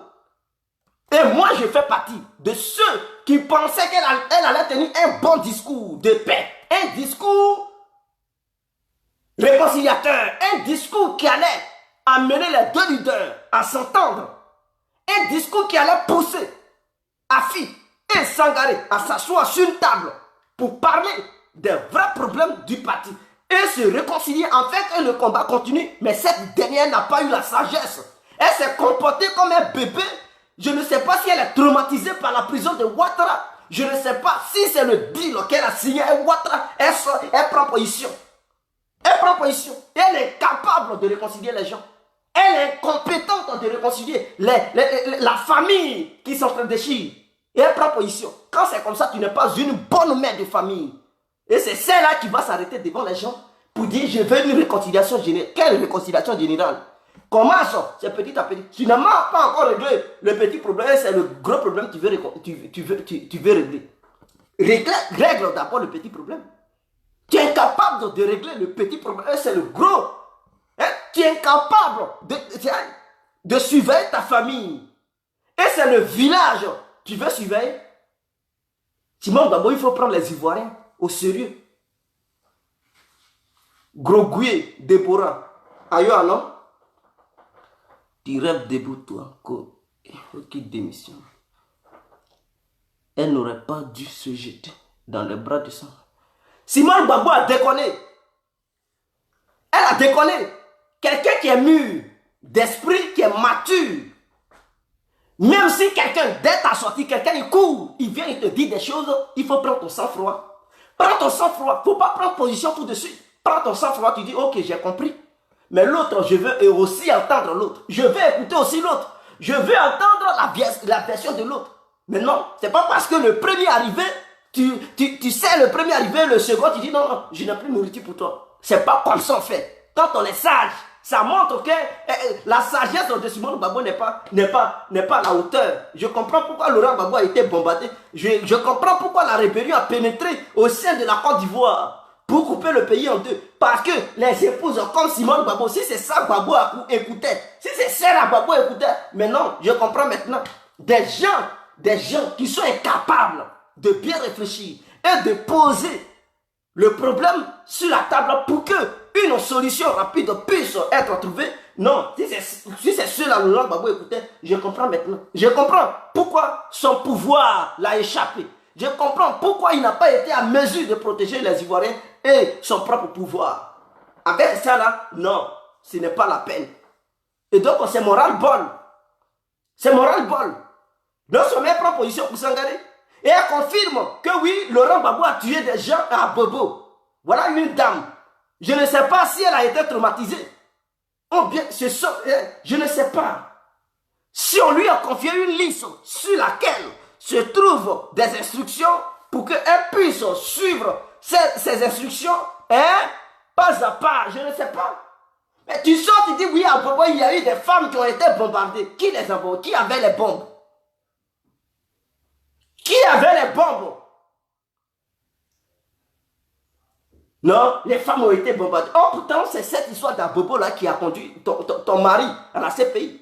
Et moi, je fais partie de ceux qui pensaient qu'elle allait tenir un bon discours de paix, un discours réconciliateur, un discours qui allait amener les deux leaders à s'entendre, un discours qui allait pousser Afi et Sangaré à s'asseoir sur une table pour parler des vrais problèmes du parti et se réconcilier. En fait, le combat continue, mais cette dernière n'a pas eu la sagesse. Elle s'est comportée comme un bébé. Je ne sais pas si elle est traumatisée par la prison de Ouattara. Je ne sais pas si c'est le deal qu'elle a signé avec Ouattara. Elle prend position. Elle prend position. Et elle est capable de réconcilier les gens. Elle est compétente de réconcilier la famille qui s'entre-déchire. Et elle prend position. Quand c'est comme ça, tu n'es pas une bonne mère de famille. Et c'est celle-là qui va s'arrêter devant les gens pour dire je veux une réconciliation générale. Quelle réconciliation générale? Comment ça? C'est petit à petit. Tu n'as même pas encore réglé le petit problème, c'est le gros problème que tu veux régler. Règle d'abord le petit problème. Tu es incapable de régler le petit problème, c'est le gros. Tu es incapable de surveiller ta famille. Et c'est le village. Tu veux surveiller? Simone Gbagbo, il faut prendre les Ivoiriens au sérieux. Grogoué, Déborah, ailleurs non? Tu rêves debout, toi, qui démissionne. Elle n'aurait pas dû se jeter dans les bras du sang. Simone Gbagbo a déconné. Elle a déconné. Quelqu'un qui est mûr d'esprit, qui est mature. Même si quelqu'un, dès ta sortie, quelqu'un il court, il vient, il te dit des choses, il faut prendre ton sang-froid. Prends ton sang-froid. Il ne faut pas prendre position tout de suite. Prends ton sang-froid, tu dis, ok, j'ai compris. Mais l'autre, je veux aussi entendre l'autre. Je veux écouter aussi l'autre. Je veux entendre la version de l'autre. Mais non, c'est pas parce que le premier arrivé, tu sais le premier arrivé, le second, tu dis non, non, je n'ai plus de nourriture pour toi. C'est pas comme ça on fait. Quand on est sage, ça montre que la sagesse de Simone Gbagbo n'est pas à la hauteur. Je comprends pourquoi Laurent Gbagbo a été bombardé. Je comprends pourquoi la rébellion a pénétré au sein de la Côte d'Ivoire pour couper le pays en deux. Parce que les épouses comme Simone Gbagbo, si c'est ça Gbagbo écoutait, si c'est ça Gbagbo écoutait, mais non, je comprends maintenant. Des gens qui sont incapables de bien réfléchir et de poser le problème sur la table pour que une solution rapide puisse être trouvée. Non, si c'est cela Laurent Gbagbo écoutait, je comprends maintenant. Je comprends pourquoi son pouvoir l'a échappé. Je comprends pourquoi il n'a pas été à mesure de protéger les Ivoiriens et son propre pouvoir. Avec ça là, non, ce n'est pas la peine. Et donc c'est moral-bol. C'est moral-bol. Donc son mère prend position pour Sangaré. Et elle confirme que oui, Laurent Gbagbo a tué des gens à Bobo. Voilà une dame. Je ne sais pas si elle a été traumatisée. Ou bien, je ne sais pas. Si on lui a confié une liste sur laquelle se trouvent des instructions pour qu'elle puisse suivre ces instructions, pas à pas, je ne sais pas. Mais tu sors, tu dis oui, à Bobo, il y a eu des femmes qui ont été bombardées. Qui les a bombardées? Qui avait les bombes? Qui avait les bombes? Non, les femmes ont été bombardées. Oh, pourtant, c'est cette histoire d'Abobo là qui a conduit ton mari à la CPI.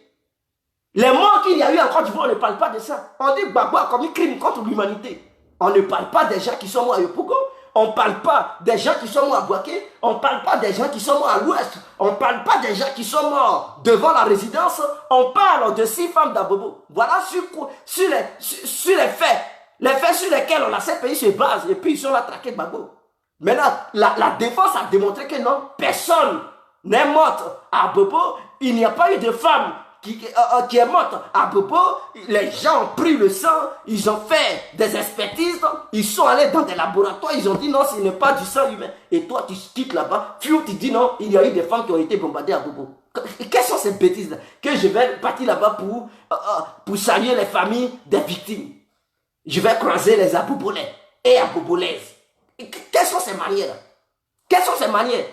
Les morts qu'il y a eu en Côte d'Ivoire, on ne parle pas de ça. On dit que Gbagbo a commis crime contre l'humanité. On ne parle pas des gens qui sont morts à Yopougon. On ne parle pas des gens qui sont morts à Bouaké. On ne parle pas des gens qui sont morts à l'ouest. On ne parle pas des gens qui sont morts devant la résidence. On parle de 6 femmes d'Abobo. Voilà sur les faits. Les faits sur lesquels la CPI se base. Et puis ils sont là traqués Gbagbo. Maintenant, la défense a démontré que non, personne n'est mort à Bobo. Il n'y a pas eu de femme qui est morte à Bobo. Les gens ont pris le sang, ils ont fait des expertises, ils sont allés dans des laboratoires, ils ont dit non, ce n'est pas du sang humain. Et toi, tu quittes là-bas, tu dis non, il y a eu des femmes qui ont été bombardées à Bobo. Quelles sont ces bêtises-là? Que je vais partir là-bas pour saluer les familles des victimes. Je vais croiser les Abobolais et Abobolaises. Quelles sont ces manières-là? Quelles sont ces manières?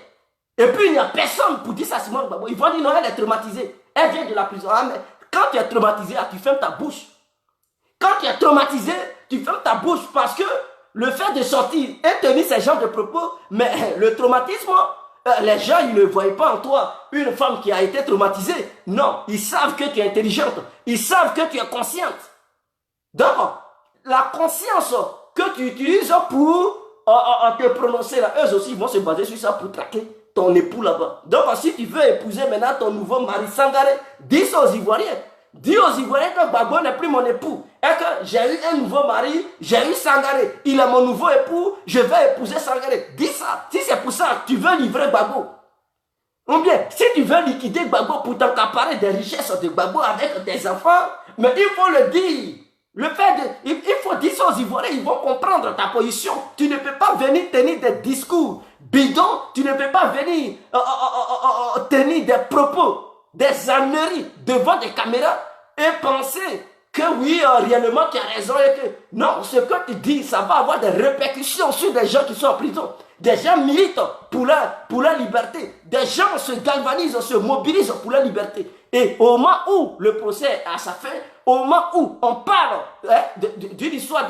Et puis il n'y a personne pour dire ça à Simone Gbagbo. Ils vont dire non, elle est traumatisée. Elle vient de la prison. Ah, mais quand tu es traumatisé, tu fermes ta bouche. Quand tu es traumatisé, tu fermes ta bouche parce que le fait de sortir et tenir ces genres de propos, mais le traumatisme, les gens ils ne voient pas en toi une femme qui a été traumatisée. Non, ils savent que tu es intelligente. Ils savent que tu es consciente. Donc, la conscience que tu utilises pour te prononcer là, eux aussi vont se baser sur ça pour traquer ton époux là-bas. Donc si tu veux épouser maintenant ton nouveau mari Sangaré, dis ça aux Ivoiriens. Dis aux Ivoiriens que Gbagbo n'est plus mon époux. Et que j'ai eu un nouveau mari, j'ai eu Sangaré. Il est mon nouveau époux, je vais épouser Sangaré. Dis ça. Si c'est pour ça que tu veux livrer Gbagbo. Ou bien, si tu veux liquider Gbagbo pour t'accaparer des richesses de Gbagbo avec tes enfants, mais il faut le dire. Le fait il faut dire ça aux Ivoiriens, ils vont comprendre ta position. Tu ne peux pas venir tenir des discours bidons, tu ne peux pas venir tenir des propos, des âneries devant des caméras et penser que oui, réellement tu as raison et que non, ce que tu dis, ça va avoir des répercussions sur des gens qui sont en prison. Des gens militent pour la liberté. Des gens se galvanisent, se mobilisent pour la liberté. Et au moment où le procès est à sa fin, au moment où on parle d'une histoire,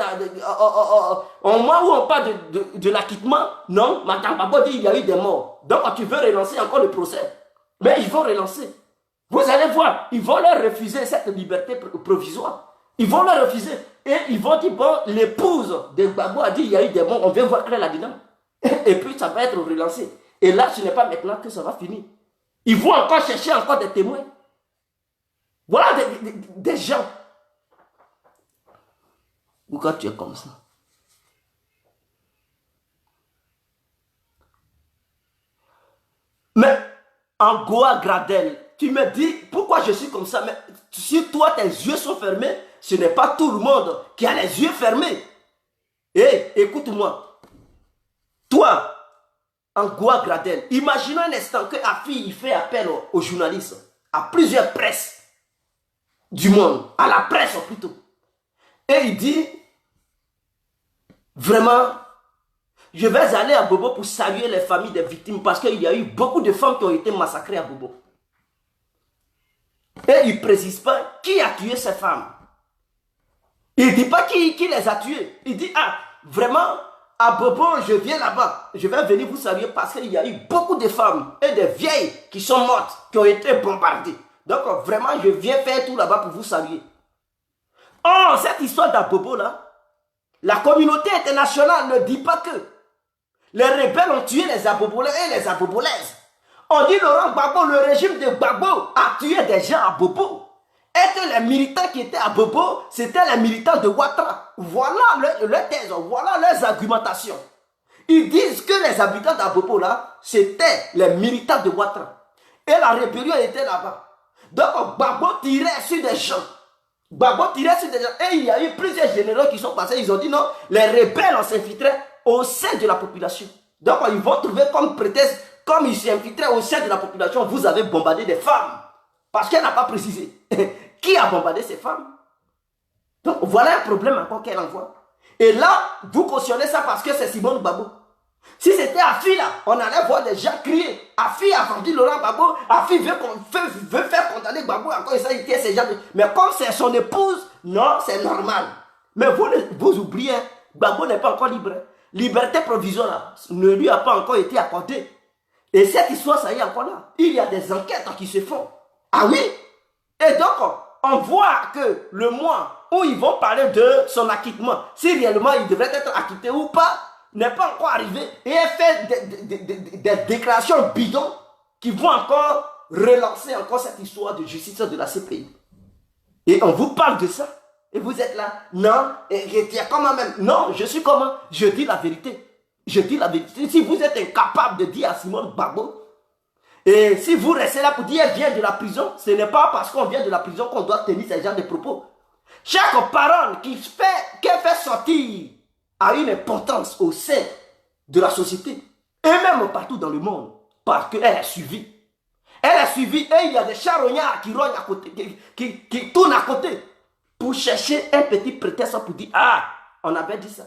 au moment où on parle de l'acquittement, non, Madame Gbagbo dit qu'il y a eu des morts. Donc tu veux relancer encore le procès. Mais ils vont relancer. Vous allez voir, ils vont leur refuser cette liberté provisoire. Ils vont leur refuser. Et ils vont dire, bon, l'épouse de Gbagbo a dit qu'il y a eu des morts, on vient voir clair là-dedans. Et puis ça va être relancé. Et là, ce n'est pas maintenant que ça va finir. Ils vont encore chercher encore des témoins. Voilà des gens. Pourquoi tu es comme ça? Mais en Goa Gradel, tu me dis pourquoi je suis comme ça. Mais si toi tes yeux sont fermés, ce n'est pas tout le monde qui a les yeux fermés. Hé, écoute-moi. Toi, en Goa Gradel, imagine un instant que Afi fait appel aux journalistes, à plusieurs presses du monde, à la presse plutôt. Et il dit, vraiment, je vais aller à Bobo pour saluer les familles des victimes parce qu'il y a eu beaucoup de femmes qui ont été massacrées à Bobo. Et il ne précise pas qui a tué ces femmes. Il ne dit pas qui les a tuées. Il dit, ah, vraiment, à Bobo, je viens là-bas. Je vais venir vous saluer parce qu'il y a eu beaucoup de femmes et de vieilles qui sont mortes, qui ont été bombardées. Donc vraiment, je viens faire tout là-bas pour vous saluer. Oh, cette histoire d'Abobo là, la communauté internationale ne dit pas que les rebelles ont tué les Abobolais et les Abobolaises. On dit Laurent Gbagbo, le régime de Gbagbo a tué des gens à Bobo. Et que les militants qui étaient à Bobo, c'était les militants de Ouattara. Voilà leur thèse, voilà leurs argumentations. Ils disent que les habitants d'Abobo là, c'était les militants de Ouattara. Et la rébellion était là-bas. Donc Gbagbo tirait sur des gens. Gbagbo tirait sur des gens. Et il y a eu plusieurs généraux qui sont passés. Ils ont dit non, les rebelles s'infiltraient au sein de la population. Donc ils vont trouver comme prétexte, comme ils s'infiltraient au sein de la population, vous avez bombardé des femmes. Parce qu'elle n'a pas précisé. Qui a bombardé ces femmes? Donc voilà un problème encore qu'elle envoie. Et là, vous cautionnez ça parce que c'est Simone Gbagbo. Si c'était Afi là, on allait voir des gens crier. Afi a vendu Laurent Gbagbo. Afi veut faire condamner Gbagbo encore. Ça, il tient ces gens. Mais comme c'est son épouse, non, c'est normal. Mais vous oubliez, Gbagbo n'est pas encore libre. Liberté provisoire là, ne lui a pas encore été accordée. Et cette histoire, ça y est encore là. Il y a des enquêtes qui se font. Ah oui? Et donc, on voit que le mois où ils vont parler de son acquittement, si réellement il devrait être acquitté ou pas, n'est pas encore arrivé. Et elle fait des déclarations bidons qui vont encore relancer encore cette histoire de justice de la CPI. Et on vous parle de ça. Et vous êtes là. Non, et tu es comment même? Non, je suis comment? Je dis la vérité. Je dis la vérité. Si vous êtes incapable de dire à Simone Gbagbo, et si vous restez là pour dire qu'elle vient de la prison, ce n'est pas parce qu'on vient de la prison qu'on doit tenir ce genre de propos. Chaque parole qu'elle fait sortir a une importance au sein de la société et même partout dans le monde parce qu'elle est suivie. Elle est suivie et il y a des charognards qui rognent à côté, qui tournent à côté pour chercher un petit prétexte pour dire ah, on avait dit ça.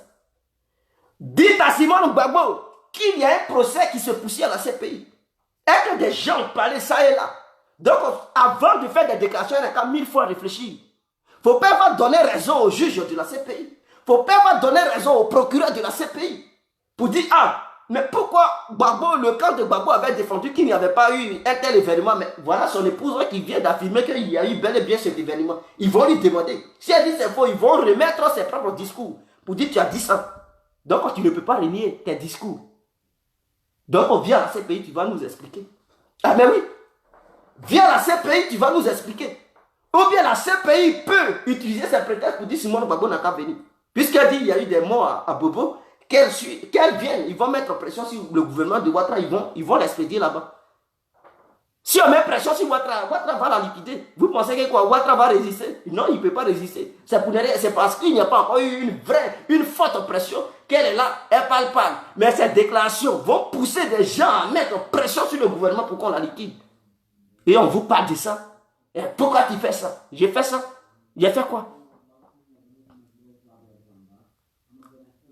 Dites à Simone Gbagbo qu'il y a un procès qui se poursuit à la CPI et que des gens parlaient ça et là. Donc avant de faire des déclarations, il y a quand 1000 fois réfléchir. Il ne faut pas donner raison au juge de la CPI. Il ne faut pas donner raison au procureur de la CPI. Pour dire, ah, mais pourquoi Gbagbo, le camp de Gbagbo avait défendu qu'il n'y avait pas eu un tel événement. Mais voilà son épouse qui vient d'affirmer qu'il y a eu bel et bien cet événement. Ils vont lui demander. Si elle dit c'est faux, ils vont remettre ses propres discours. Pour dire, tu as dit ça. Donc tu ne peux pas renier tes discours. Donc on vient à la CPI, tu vas nous expliquer. Ah mais oui. Viens à la CPI, tu vas nous expliquer. Ou bien la CPI peut utiliser ses prétextes pour dire Simone Gbagbo n'a qu'à venir. Puisqu'elle dit qu'il y a eu des morts à Bobo, qu'elle vienne, ils vont mettre pression sur le gouvernement de Ouattara, ils vont l'expédier là-bas. Si on met pression sur Ouattara, Ouattara va la liquider. Vous pensez que quoi, Ouattara va résister? Non, il ne peut pas résister. C'est parce qu'il n'y a pas encore eu une forte pression qu'elle est là, elle parle pas. Mais ces déclarations vont pousser des gens à mettre pression sur le gouvernement pour qu'on la liquide. Et on vous parle de ça. Et pourquoi tu fais ça? J'ai fait ça. J'ai fait quoi?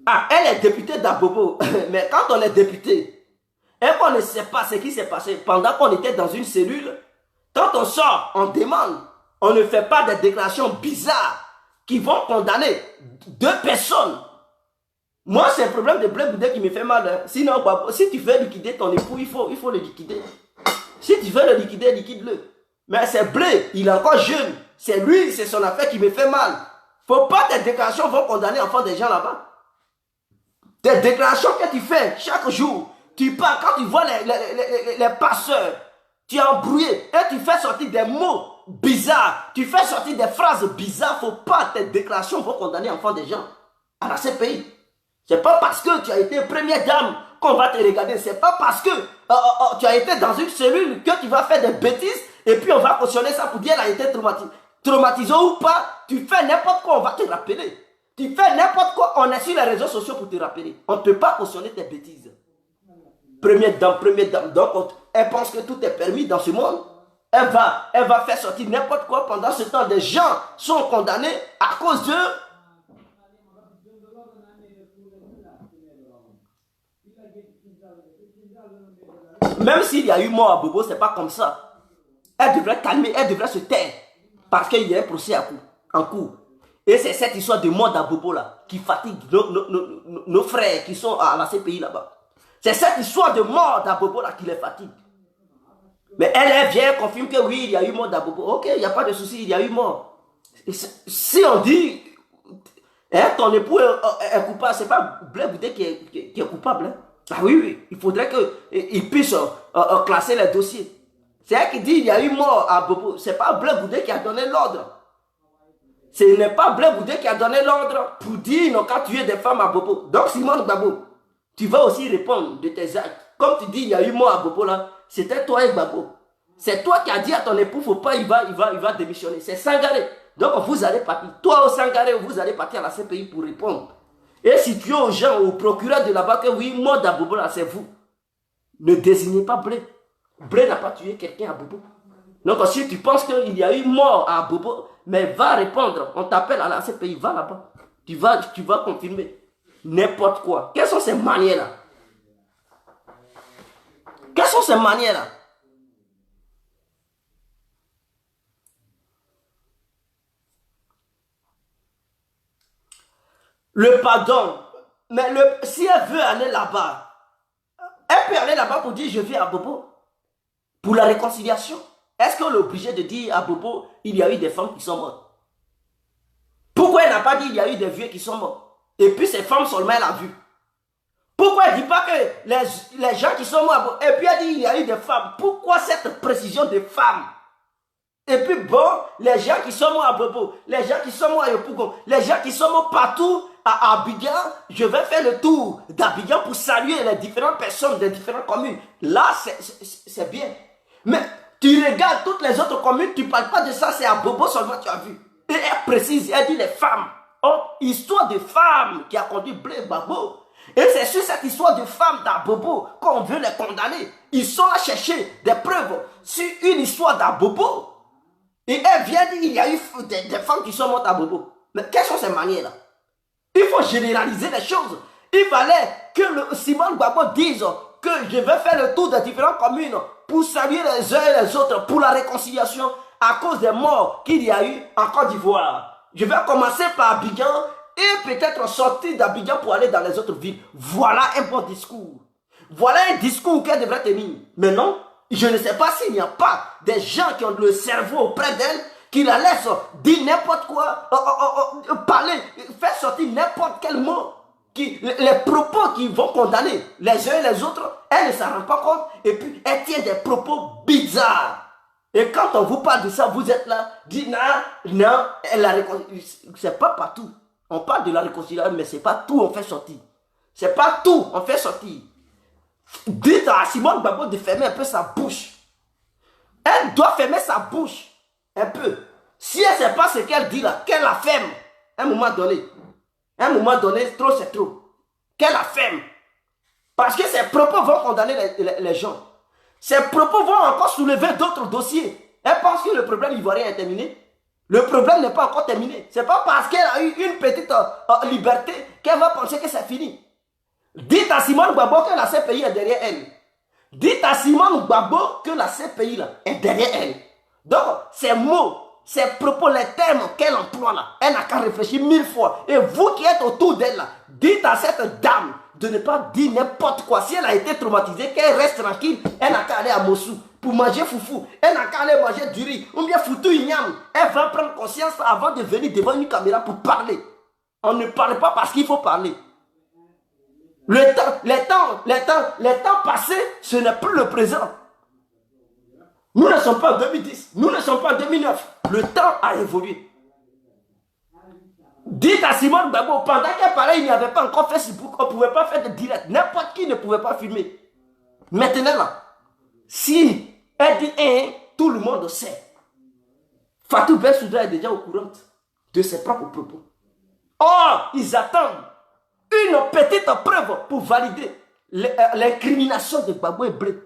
Ah, elle est députée d'Abobo. Mais quand on est député, et qu'on ne sait pas ce qui s'est passé pendant qu'on était dans une cellule, quand on sort, on demande, on ne fait pas des déclarations bizarres qui vont condamner 2 personnes. Moi, c'est le problème de Blé Boudé qui me fait mal. Hein. Sinon, si tu veux liquider ton époux, il faut le liquider. Si tu veux le liquider, liquide-le. Mais c'est Blé, il est encore jeune. C'est lui, c'est son affaire qui me fait mal. Faut pas tes déclarations vont condamner enfants des gens là-bas. Tes déclarations que tu fais chaque jour, tu parles quand tu vois les passeurs, tu es embrouillé et tu fais sortir des mots bizarres, tu fais sortir des phrases bizarres. Faut pas tes déclarations vont condamner enfants des gens à la CPI. C'est pas parce que tu as été première dame qu'on va te regarder. C'est pas parce que tu as été dans une cellule que tu vas faire des bêtises et puis on va cautionner ça pour dire qu'elle a été traumatisée ou pas. Tu fais n'importe quoi, on va te rappeler. Tu fais n'importe quoi, on est sur les réseaux sociaux pour te rappeler. On ne peut pas cautionner tes bêtises. Première dame. Donc elle pense que tout est permis dans ce monde. Elle va faire sortir n'importe quoi. Pendant ce temps, des gens sont condamnés à cause d'eux. Même s'il y a eu mort à Bobo, c'est pas comme ça. Elle devrait calmer, elle devrait se taire. Parce qu'il y a un procès en cours. Et c'est cette histoire de mort à Bobo là qui fatigue nos frères qui sont à la CPI là-bas. C'est cette histoire de mort à Bobo là qui les fatigue. Mais elle vient confirme que oui, il y a eu mort à Bobo. Ok, il n'y a pas de souci, il y a eu mort. Si on dit ton époux est coupable, c'est pas Blé Boudé qui est coupable. Hein? Ah oui, il faudrait qu'il puisse classer les dossiers. C'est elle qui dit il y a eu mort à Bobo. C'est pas Blé Boudé qui a donné l'ordre. Ce n'est pas Blé Boudé qui a donné l'ordre pour dire non, quand tu es des femmes à Bobo. Donc Simone Gbagbo, tu vas aussi répondre de tes actes. Comme tu dis il y a eu mort à Bobo là, c'était toi et Gbagbo. C'est toi qui as dit à ton époux, faut pas, il va démissionner. C'est Sangaré. Donc vous allez partir. Toi au Sangaré, vous allez partir à la CPI pour répondre. Et si tu es aux gens, au procureur de là-bas, que oui, mort à Bobo là, c'est vous. Ne désignez pas Blé. Blé n'a pas tué quelqu'un à Bobo. Donc si tu penses qu'il y a eu mort à Bobo, mais va répondre. On t'appelle à la CPI, va là-bas. Tu vas confirmer. N'importe quoi. Quelles sont ces manières-là? Quelles sont ces manières-là? Le pardon. Mais si elle veut aller là-bas, elle peut aller là-bas pour dire je viens à Bobo. Pour la réconciliation. Est-ce qu'on est obligé de dire à Bobo, il y a eu des femmes qui sont mortes? Pourquoi elle n'a pas dit il y a eu des vieux qui sont morts? Et puis ces femmes seulement elle a vu. Pourquoi elle ne dit pas que les gens qui sont morts, et puis elle dit il y a eu des femmes? Pourquoi cette précision de femmes? Et puis bon, les gens qui sont morts à Bobo, les gens qui sont morts à Yopougon, les gens qui sont morts partout, à Abidjan, je vais faire le tour d'Abidjan pour saluer les différentes personnes des différentes communes. Là, c'est bien. Mais tu regardes toutes les autres communes, tu ne parles pas de ça, c'est à Bobo seulement tu as vu. Et elle précise, elle dit les femmes. Oh, histoire de femmes qui a conduit Blaise Gbagbo. Et c'est sur cette histoire de femmes d'Abobo qu'on veut les condamner. Ils sont là chercher des preuves sur une histoire d'Abobo. Et elle vient dire qu'il y a eu des femmes qui sont mortes à Bobo. Mais quelles sont ces manières-là? Il faut généraliser les choses. Il fallait que le Simone Gbagbo dise que je vais faire le tour des différentes communes pour saluer les uns et les autres pour la réconciliation à cause des morts qu'il y a eu en Côte d'Ivoire. Je vais commencer par Abidjan et peut-être sortir d'Abidjan pour aller dans les autres villes. Voilà un bon discours. Voilà un discours qu'elle devrait tenir. Mais non, je ne sais pas s'il n'y a pas des gens qui ont le cerveau auprès d'elle qui la laissent dire n'importe quoi, parler, faire sortir n'importe quel mot. Les propos qui vont condamner les uns et les autres, elle ne s'en rend pas compte. Et puis, elle tient des propos bizarres. Et quand on vous parle de ça, vous êtes là, dit non, c'est pas partout. On parle de la réconciliation, mais c'est pas tout on fait sortir. C'est pas tout on fait sortir. Dites à Simone Gbagbo de fermer un peu sa bouche. Elle doit fermer sa bouche un peu. Si elle ne sait pas ce qu'elle dit là, qu'elle la ferme. À un moment donné, trop c'est trop. Qu'elle la ferme. Parce que ses propos vont condamner les gens. Ses propos vont encore soulever d'autres dossiers. Elle pense que le problème ivoirien est terminé. Le problème n'est pas encore terminé. Ce n'est pas parce qu'elle a eu une petite liberté qu'elle va penser que c'est fini. Dites à Simone Gbagbo que la CPI est derrière elle. Dites à Simone Gbagbo que la CPI là, est derrière elle. Donc, ces mots, ces propos, les termes qu'elle emploie là, elle n'a qu'à réfléchir 1000 fois. Et vous qui êtes autour d'elle là, dites à cette dame de ne pas dire n'importe quoi. Si elle a été traumatisée, qu'elle reste tranquille, elle n'a qu'à aller à Mossou pour manger foufou. Elle n'a qu'à aller manger du riz ou bien foutu igname. Elle va prendre conscience avant de venir devant une caméra pour parler. On ne parle pas parce qu'il faut parler. Les temps passés, ce n'est plus le présent. Nous ne sommes pas en 2010, nous ne sommes pas en 2009. Le temps a évolué. Dites à Simone Gbagbo, pendant qu'elle parlait, il n'y avait pas encore Facebook, on ne pouvait pas faire de direct. N'importe qui ne pouvait pas filmer. Maintenant, là, si elle dit un, tout le monde sait. Fatou Bensouda est déjà au courant de ses propres propos. Or, ils attendent une petite preuve pour valider l'incrimination de Gbagbo et Blé.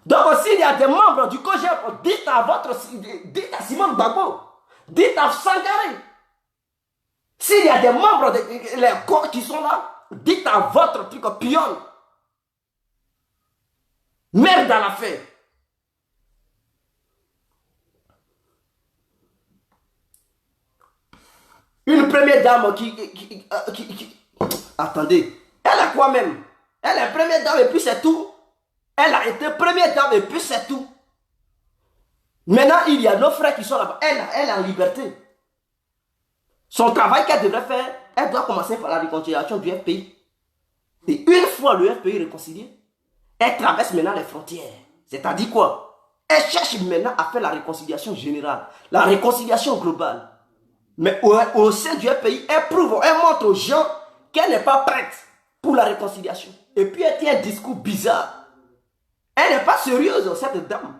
Donc, s'il y a des membres du COJEP, dites à Simone Gbagbo, dites à Sangaré. S'il y a des membres les corps qui sont là, dites à votre truc pion. Merde dans l'affaire. Une première dame attendez, elle a quoi même? Elle est première dame et puis c'est tout. Elle a été première dame et puis c'est tout. Maintenant, il y a nos frères qui sont là-bas. Elle est en liberté. Son travail qu'elle devrait faire, elle doit commencer par la réconciliation du FPI. Et une fois le FPI réconcilié, elle traverse maintenant les frontières. C'est-à-dire quoi? Elle cherche maintenant à faire la réconciliation générale, la réconciliation globale. Mais au sein du FPI, elle montre aux gens qu'elle n'est pas prête pour la réconciliation. Et puis elle tient un discours bizarre. Elle n'est pas sérieuse, cette dame.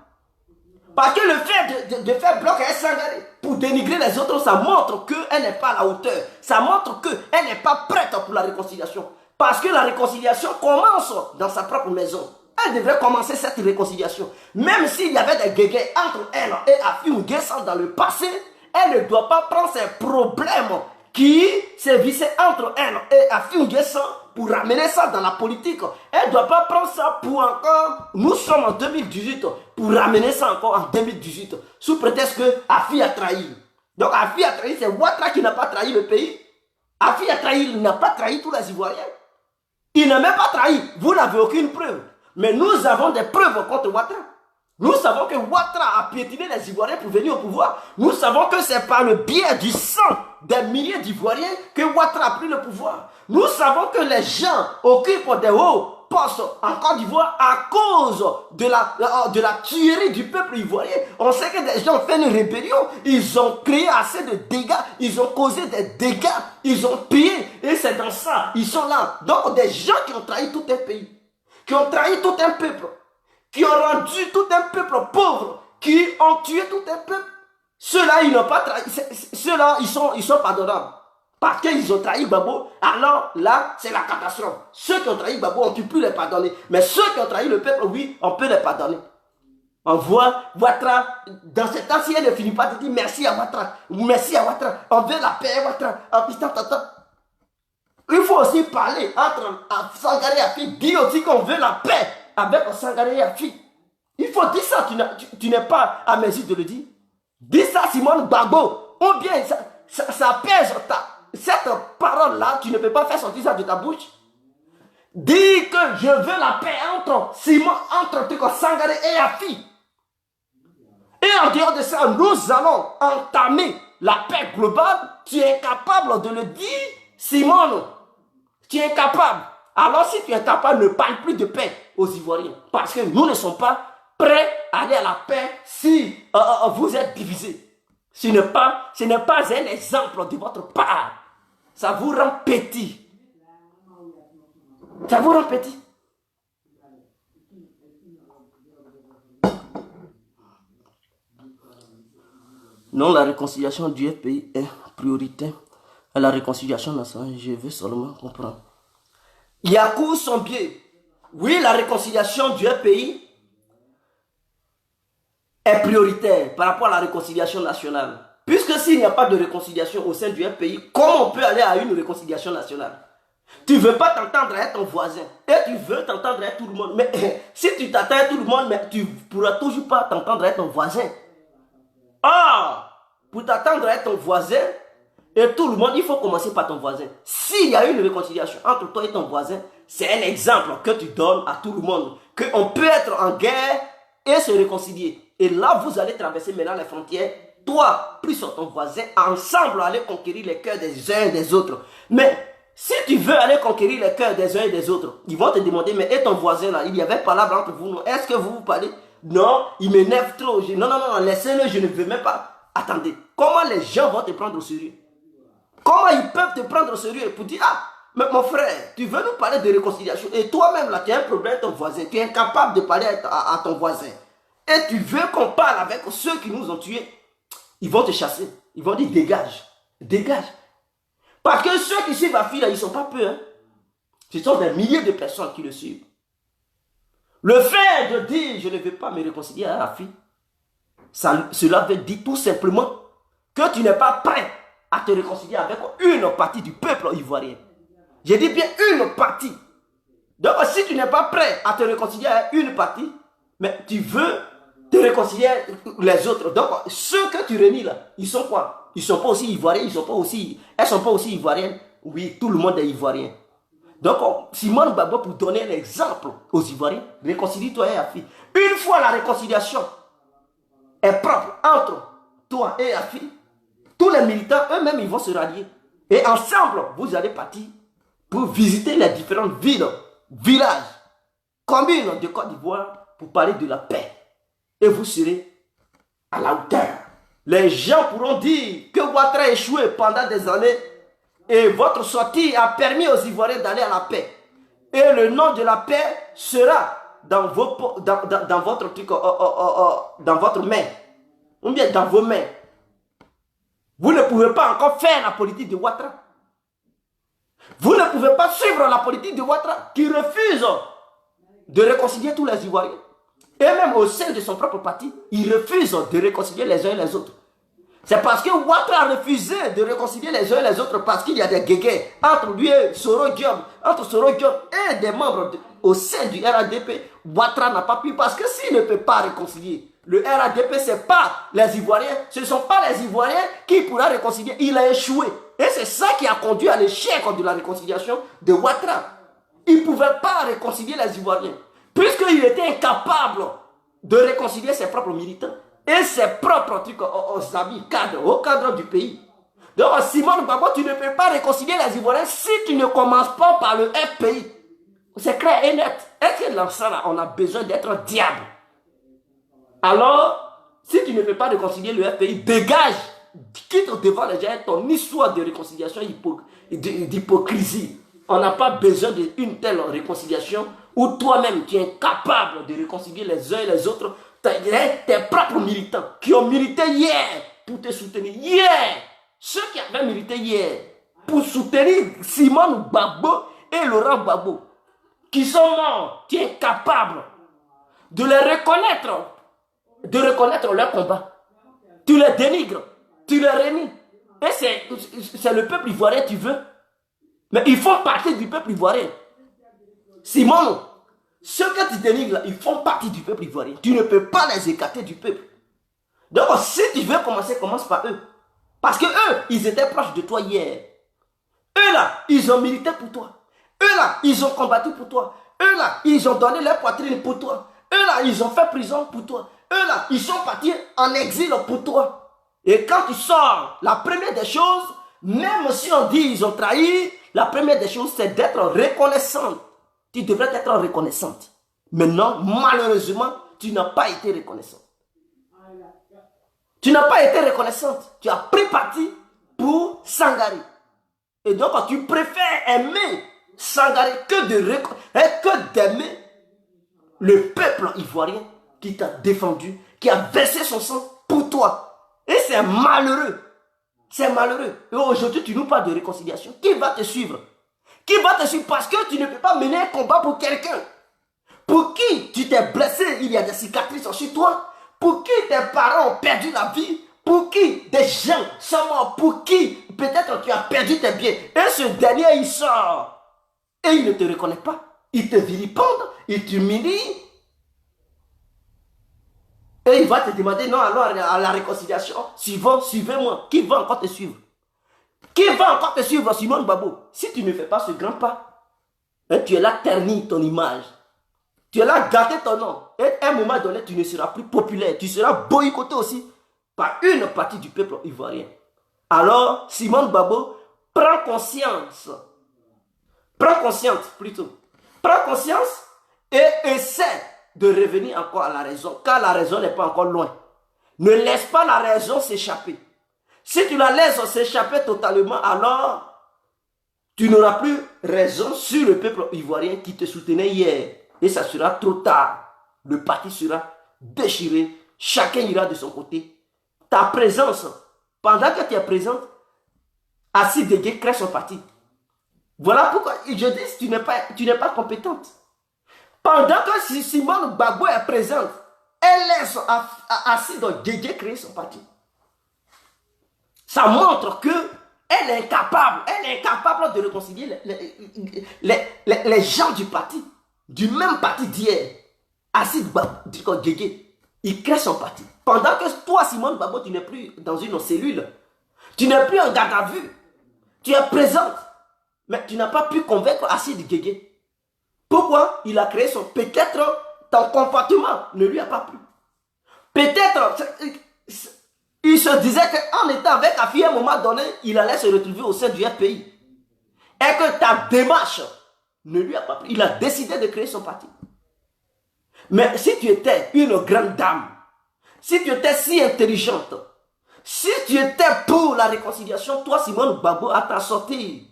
Parce que le fait de faire bloc à Sangaré pour dénigrer les autres, ça montre qu'elle n'est pas à la hauteur. Ça montre qu'elle n'est pas prête pour la réconciliation. Parce que la réconciliation commence dans sa propre maison. Elle devrait commencer cette réconciliation. Même s'il y avait des guégués entre elle et Afi N'Guessan dans le passé, elle ne doit pas prendre ces problèmes qui sévissaient entre elle et Afi N'Guessan pour ramener ça dans la politique. Elle ne doit pas prendre ça pour encore... Nous sommes en 2018 pour ramener ça encore en 2018 sous prétexte que Afi a trahi. Donc Afi a trahi, c'est Ouattara qui n'a pas trahi le pays. Afi a trahi, il n'a pas trahi tous les Ivoiriens. Il n'a même pas trahi. Vous n'avez aucune preuve. Mais nous avons des preuves contre Ouattara. Nous savons que Ouattara a piétiné les Ivoiriens pour venir au pouvoir. Nous savons que c'est par le biais du sang des milliers d'Ivoiriens que Ouattara a pris le pouvoir. Nous savons que les gens occupent des hauts poste en Côte d'Ivoire à cause de la tuerie du peuple ivoirien. On sait que des gens ont fait une rébellion, ils ont créé assez de dégâts, ils ont causé des dégâts, ils ont pillé, et c'est dans ça, ils sont là. Donc des gens qui ont trahi tout un pays, qui ont trahi tout un peuple, qui ont rendu tout un peuple pauvre, qui ont tué tout un peuple, ceux-là, ils n'ont pas trahi, ceux-là, ils sont pardonnables. Parce qu'ils ont trahi Gbagbo, alors là, c'est la catastrophe. Ceux qui ont trahi Gbagbo, on ne peut plus les pardonner. Mais ceux qui ont trahi le peuple, oui, on peut les pardonner. On voit Ouattara, dans cet temps-ci, elle ne finit pas de dire merci à Ouattara. Merci à Ouattara. On veut la paix, Ouattara. Il faut aussi parler entre Sangaré et Afi. Dire aussi qu'on veut la paix avec Sangaré et Afi. Il faut dire ça, tu n'es pas à mesure de le dire. Dis ça, Simone Gbagbo. Ou bien ça pèse cette parole-là, tu ne peux pas faire sortir ça de ta bouche. Dis que je veux la paix entre Sangaré et Afi. Et en dehors de ça, nous allons entamer la paix globale. Tu es incapable de le dire, Simone. Tu es incapable. Alors si tu es incapable, ne parle plus de paix aux Ivoiriens. Parce que nous ne sommes pas prêts à aller à la paix si vous êtes divisés. Ce n'est pas un exemple de votre part. Ça vous rend petit. Ça vous rend petit. Non, la réconciliation du FPI est prioritaire à la réconciliation nationale. Je veux seulement comprendre. Yakou Sombier. Oui, la réconciliation du FPI est prioritaire par rapport à la réconciliation nationale. Puisque s'il n'y a pas de réconciliation au sein du FPI, comment on peut aller à une réconciliation nationale? Tu ne veux pas t'entendre avec ton voisin et tu veux t'entendre avec tout le monde. Mais si tu t'entends avec tout le monde, mais tu ne pourras toujours pas t'entendre avec ton voisin. Ah, pour t'entendre avec ton voisin et tout le monde, il faut commencer par ton voisin. S'il y a une réconciliation entre toi et ton voisin, c'est un exemple que tu donnes à tout le monde. Qu'on peut être en guerre et se réconcilier. Et là, vous allez traverser maintenant les frontières. Toi, plus ton voisin, ensemble, aller conquérir les cœurs des uns et des autres. Mais si tu veux aller conquérir les cœurs des uns et des autres, ils vont te demander, mais et ton voisin là, il y avait palabre entre vous, est-ce que vous vous parlez? Non, il m'énerve trop. Non, laissez-le, je ne veux même pas. Attendez, comment les gens vont te prendre au sérieux? Comment ils peuvent te prendre au sérieux pour dire, ah, mais mon frère, tu veux nous parler de réconciliation et toi-même là, tu as un problème avec ton voisin, tu es incapable de parler à ton voisin. Et tu veux qu'on parle avec ceux qui nous ont tués. Ils vont te chasser. Ils vont dire dégage. Dégage. Parce que ceux qui suivent Afi, là, ils ne sont pas peu. Hein. Ce sont des milliers de personnes qui le suivent. Le fait de dire je ne veux pas me réconcilier à Afi, cela veut dire tout simplement que tu n'es pas prêt à te réconcilier avec une partie du peuple ivoirien. J'ai dit bien une partie. Donc si tu n'es pas prêt à te réconcilier avec une partie, mais tu veux te réconcilier les autres. Donc, ceux que tu réunis là, ils sont quoi? Ils ne sont pas aussi ivoiriens, elles ne sont pas aussi ivoiriennes. Oui, tout le monde est ivoirien. Donc, Simone Gbagbo, pour donner un exemple aux Ivoiriens, réconcilie-toi et Afi. Une fois la réconciliation est propre entre toi et Afi, tous les militants eux-mêmes, ils vont se rallier. Et ensemble, vous allez partir pour visiter les différentes villes, villages, communes de Côte d'Ivoire pour parler de la paix. Et vous serez à la hauteur. Les gens pourront dire que Ouattara a échoué pendant des années et votre sortie a permis aux Ivoiriens d'aller à la paix. Et le nom de la paix sera dans votre main. Ou bien dans vos mains. Vous ne pouvez pas encore faire la politique de Ouattara. Vous ne pouvez pas suivre la politique de Ouattara qui refuse de réconcilier tous les Ivoiriens. Et même au sein de son propre parti, il refuse de réconcilier les uns et les autres. C'est parce que Ouattara a refusé de réconcilier les uns et les autres parce qu'il y a des guéguerres entre lui et Soro Diop, et des membres au sein du RADP. Ouattara n'a pas pu parce que s'il ne peut pas réconcilier, le RADP, ce n'est pas les Ivoiriens, ce ne sont pas les Ivoiriens qui pourront réconcilier. Il a échoué. Et c'est ça qui a conduit à l'échec de la réconciliation de Ouattara. Il ne pouvait pas réconcilier les Ivoiriens. Puisqu'il était incapable de réconcilier ses propres militants et ses propres trucs aux amis cadres, aux cadres du pays. Donc, Simone Gbagbo, tu ne peux pas réconcilier les Ivoiriens si tu ne commences pas par le FPI. C'est clair et net. Est-ce que dans ça, là, on a besoin d'être diable? Alors, si tu ne peux pas réconcilier le FPI, dégage, quitte devant les gens ton histoire de réconciliation d'hypocrisie. On n'a pas besoin d'une telle réconciliation où toi-même tu es incapable de réconcilier les uns et les autres. Tes propres militants qui ont milité hier pour te soutenir. Hier, ceux qui avaient milité hier pour soutenir Simone Gbagbo et Laurent Gbagbo, qui sont morts, tu es incapable de les reconnaître, de reconnaître leur combat. Tu les dénigres, tu les réunis. Et c'est le peuple ivoirien, tu veux. Mais ils font partie du peuple ivoirien. Simon, ceux que tu dénigres là, ils font partie du peuple ivoirien. Tu ne peux pas les écarter du peuple. Donc si tu veux commencer, commence par eux. Parce que eux, ils étaient proches de toi hier. Eux là, ils ont milité pour toi. Eux là, ils ont combattu pour toi. Eux là, ils ont donné leur poitrine pour toi. Eux là, ils ont fait prison pour toi. Eux là, ils sont partis en exil pour toi. Et quand tu sors, la première des choses, même si on dit ils ont trahi, la première des choses, c'est d'être reconnaissante. Tu devrais être reconnaissante. Maintenant, malheureusement, tu n'as pas été reconnaissante. Tu n'as pas été reconnaissante. Tu as pris parti pour Sangaré. Et donc, tu préfères aimer Sangaré que d'aimer le peuple ivoirien qui t'a défendu, qui a versé son sang pour toi. Et c'est malheureux. C'est malheureux. Et aujourd'hui, tu nous parles de réconciliation. Qui va te suivre? Qui va te suivre? Parce que tu ne peux pas mener un combat pour quelqu'un. Pour qui tu t'es blessé, il y a des cicatrices sur toi. Pour qui tes parents ont perdu la vie. Pour qui des gens sont morts. Pour qui peut-être tu as perdu tes biens. Et ce dernier, il sort. Et il ne te reconnaît pas. Il te vilipende. Il t'humilie. Et il va te demander, non, alors à la réconciliation, suivez-moi. Qui va encore te suivre? Qui va encore te suivre, Simone Gbagbo? Si tu ne fais pas ce grand pas, hein, tu es là terni ton image. Tu es là gâté ton nom. Et à un moment donné, tu ne seras plus populaire. Tu seras boycotté aussi par une partie du peuple ivoirien. Alors, Simone Gbagbo, prends conscience. Prends conscience plutôt. Prends conscience et essaie de revenir encore à la raison, car la raison n'est pas encore loin. Ne laisse pas la raison s'échapper. Si tu la laisses s'échapper totalement, alors tu n'auras plus raison sur le peuple ivoirien qui te soutenait hier. Et ça sera trop tard. Le parti sera déchiré. Chacun ira de son côté. Ta présence, pendant que tu es présente, Assis Degué crée son parti. Voilà pourquoi je dis que tu n'es pas compétente. Pendant que Simone Gbagbo est présente, elle laisse Assis Degué créer son parti. Ça montre que elle est incapable de réconcilier les gens du parti, du même parti d'hier. Assis Degué, il crée son parti. Pendant que toi, Simone Gbagbo, tu n'es plus dans une cellule, tu n'es plus en garde à vue, tu es présente, mais tu n'as pas pu convaincre Assis Degué. Pourquoi? Il a créé son... Peut-être ton comportement ne lui a pas plu. Peut-être il se disait qu'en étant avec Afi, à un moment donné, il allait se retrouver au sein du FPI. Et que ta démarche ne lui a pas plu. Il a décidé de créer son parti. Mais si tu étais une grande dame, si tu étais si intelligente, si tu étais pour la réconciliation, toi, Simone Gbagbo, à ta sortie,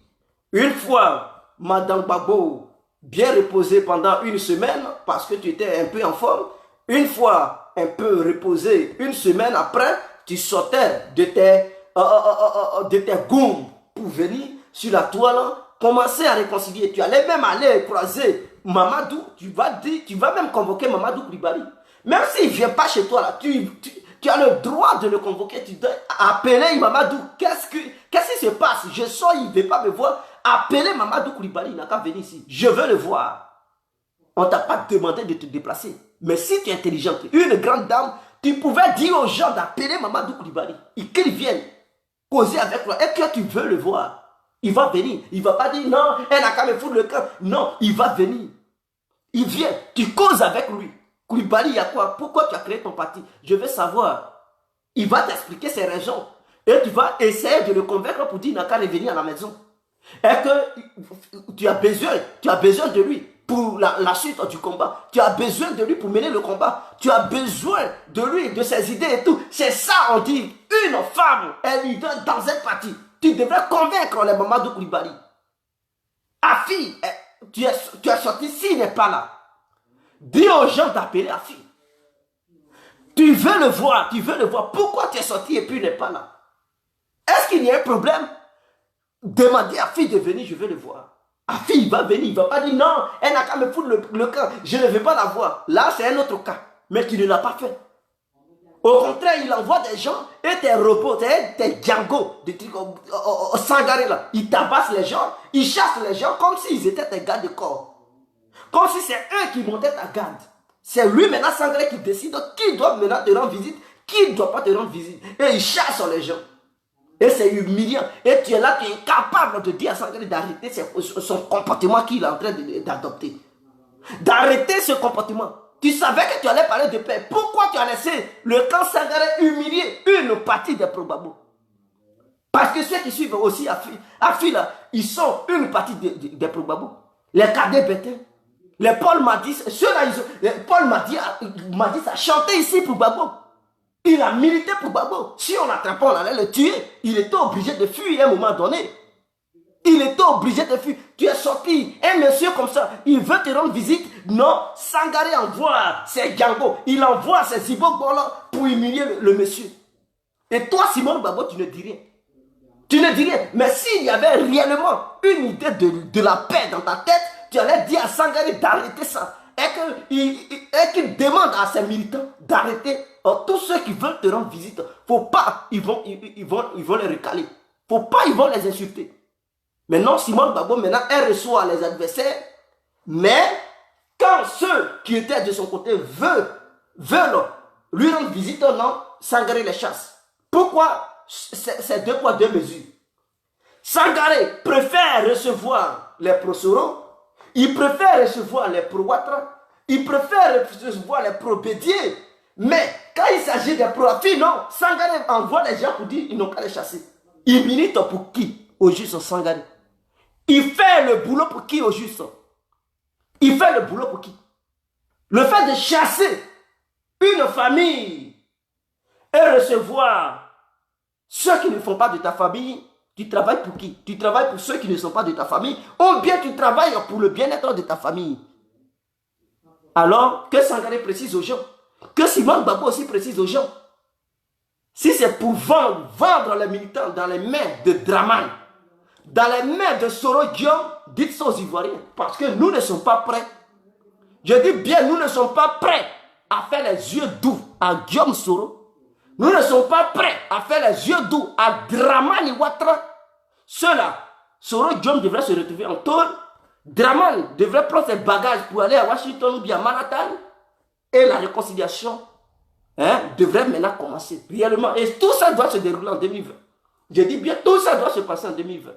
une fois, Madame Gbagbo, bien reposé pendant une semaine parce que tu étais un peu en forme. Une fois un peu reposé, une semaine après, tu sortais de tes goûts pour venir sur la toile, commencer à réconcilier. Tu allais même aller croiser Mamadou. Tu vas même convoquer Mamadou Coulibaly. Même s'il ne vient pas chez toi, là, tu as le droit de le convoquer. Tu dois appeler Mamadou. Qu'est-ce qui se passe? Je sors, il ne veut pas me voir. Appelez Mamadou Coulibaly, il n'a qu'à venir ici. Je veux le voir. On ne t'a pas demandé de te déplacer. Mais si tu es intelligente, une grande dame, tu pouvais dire aux gens d'appeler Mamadou Coulibaly. Et qu'il vienne causer avec toi. Et que tu veux le voir. Il va venir. Il ne va pas dire non, elle n'a qu'à me foutre le camp. Non, il va venir. Il vient. Tu causes avec lui. Coulibaly, il y a quoi? Pourquoi tu as créé ton parti? Je veux savoir. Il va t'expliquer ses raisons. Et tu vas essayer de le convaincre pour dire qu'il n'a qu'à revenir à la maison. Et que tu as besoin de lui. pour la suite du combat. Tu as besoin de lui pour mener le combat. Tu as besoin de lui, de ses idées et tout. C'est ça, on dit. Une femme est leader dans un parti. Tu devrais convaincre les Mamadou Koulibaly. Afi, tu es sorti, s'il n'est pas là. Dis aux gens d'appeler Afi. Tu veux le voir, tu veux le voir. Pourquoi tu es sorti et puis il n'est pas là? Est-ce qu'il y a un problème? Demandez à Afi de venir, je veux le voir. Afi, il va venir, il ne va pas dire non, elle n'a qu'à me foutre le camp, je ne veux pas la voir. Là, c'est un autre cas, mais tu ne l'as pas fait. Au contraire, il envoie des gens et tes robots, tes Django, des trucs Sangaré là. Ils tabassent les gens, ils chassent les gens comme s'ils étaient tes gardes de corps. Comme si c'est eux qui montaient ta garde. C'est lui maintenant, Sangaré, qui décide qui doit maintenant te rendre visite, qui ne doit pas te rendre visite. Et il chasse les gens. Et c'est humiliant. Et tu es là, tu es incapable de dire à Sangaré d'arrêter son comportement qu'il est en train d'adopter. D'arrêter ce comportement. Tu savais que tu allais parler de paix. Pourquoi tu as laissé le camp Sangaré humilier une partie des Probabo? Parce que ceux qui suivent aussi Afi là, ils sont une partie des Probabo. Les cadets Bétin, les Paul Madis, ceux-là, Paul Madis a chanté ici pour Babo. Il a milité pour Babo. Si on l'attrapait, on allait le tuer. Il était obligé de fuir à un moment donné. Il était obligé de fuir. Tu es sorti. Un monsieur comme ça, il veut te rendre visite. Non, Sangaré envoie ses Django. Il envoie ses Zibo pour humilier le monsieur. Et toi, Simon Babo, tu ne dis rien. Tu ne dis rien. Mais s'il y avait réellement une idée de la paix dans ta tête, tu allais dire à Sangaré d'arrêter ça. Et qu'il demande à ses militants d'arrêter. Tous ceux qui veulent te rendre visite, faut pas, ils vont les recaler. Faut pas, ils vont les insulter. Maintenant, Simon Babo, maintenant, elle reçoit les adversaires. Mais, quand ceux qui étaient de son côté veulent lui rendre visite, non, Sangaré les chasse. Pourquoi? C'est 2 poids 2 mesures. Sangaré préfère recevoir les pro-Soro, il préfère recevoir les pro-Ouattara, il préfère recevoir les pro-Bédier. Mais quand il s'agit des pro-Afi, non, Sangaré envoie les gens pour dire qu'ils n'ont qu'à les chasser. Il milite pour qui? Au juste Sangaré. Il fait le boulot pour qui au juste? Il fait le boulot pour qui? Le fait de chasser une famille et recevoir ceux qui ne font pas de ta famille, tu travailles pour qui? Tu travailles pour ceux qui ne sont pas de ta famille, ou bien tu travailles pour le bien-être de ta famille. Alors que Sangaré précise aux gens, que Simon Babo aussi précise aux gens, si c'est pour vendre les militants dans les mains de Draman, dans les mains de Soro Guillaume, dites ça aux Ivoiriens, parce que nous ne sommes pas prêts. Je dis bien, nous ne sommes pas prêts à faire les yeux doux à Guillaume Soro. Nous ne sommes pas prêts à faire les yeux doux à Dramani Ouattara. Ceux-là, Soro Guillaume devrait se retrouver en tôle. Draman devrait prendre ses bagages pour aller à Washington ou bien à Manhattan. Et la réconciliation devrait maintenant commencer réellement. Et tout ça doit se dérouler en 2020. Je dis bien, tout ça doit se passer en 2020.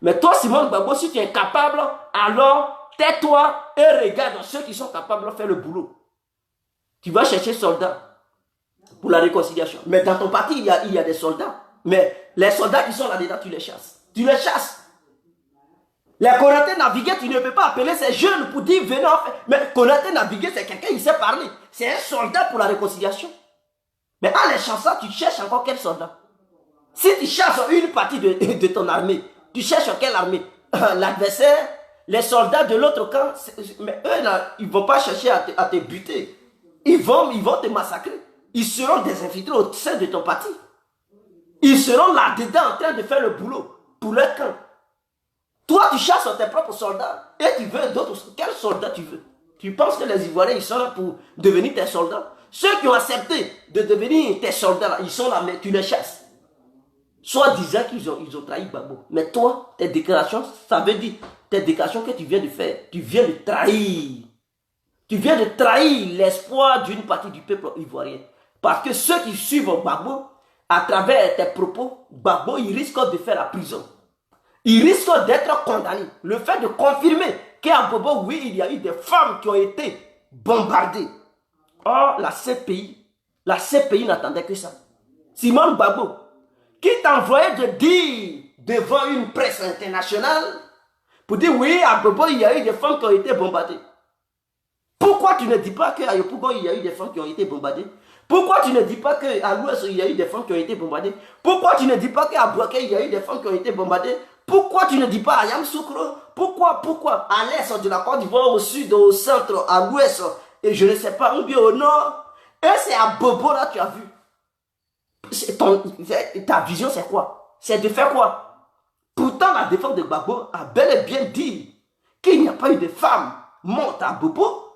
Mais toi, Simon Babo, si tu es capable, alors tais-toi et regarde ceux qui sont capables de faire le boulot. Tu vas chercher soldats pour la réconciliation. Mais dans ton parti, il y a des soldats. Mais les soldats qui sont là-dedans, tu les chasses. Tu les chasses. Les Konaté naviguer, tu ne peux pas appeler ces jeunes pour dire venez en fait. Mais Konaté naviguer, c'est quelqu'un qui sait parler. C'est un soldat pour la réconciliation. Mais en les chassant, tu cherches encore quel soldat? Si tu cherches une partie de ton armée, tu cherches quelle armée? L'adversaire, les soldats de l'autre camp, mais eux, là, ils ne vont pas chercher à te buter. Ils vont te massacrer. Ils seront des infiltrés au sein de ton parti. Ils seront là-dedans en train de faire le boulot pour leur camp. Toi, tu chasses tes propres soldats et tu veux d'autres. Quels soldats tu veux? Tu penses que les Ivoiriens, ils sont là pour devenir tes soldats? Ceux qui ont accepté de devenir tes soldats, là, ils sont là, mais tu les chasses. Soit disant qu'ils ont trahi Babo. Mais toi, tes déclarations, ça veut dire, tes déclarations que tu viens de faire, tu viens de trahir. Tu viens de trahir l'espoir d'une partie du peuple ivoirien. Parce que ceux qui suivent Babo, à travers tes propos, Babo, il risque de faire la prison. Il risque d'être condamné. Le fait de confirmer qu'à Bobo, oui, il y a eu des femmes qui ont été bombardées. Or, la CPI n'attendait que ça. Simon Babo, qui t'envoyait de dire devant une presse internationale pour dire oui, à Bobo, il y a eu des femmes qui ont été bombardées. Pourquoi tu ne dis pas qu'à Yopougon, il y a eu des femmes qui ont été bombardées? Pourquoi tu ne dis pas qu'à l'ouest, il y a eu des femmes qui ont été bombardées? Pourquoi tu ne dis pas qu'à Boaké, il y a eu des femmes qui ont été bombardées? Pourquoi tu ne dis pas à Yamoussoukro? Pourquoi à l'est de la Côte d'Ivoire, au sud, au centre, à l'ouest, et je ne sais pas, ou bien au nord? Et c'est à Bobo là tu as vu. Ta vision c'est quoi? C'est de faire quoi? Pourtant la défense de Gbagbo a bel et bien dit qu'il n'y a pas eu de femmes mortes à Bobo.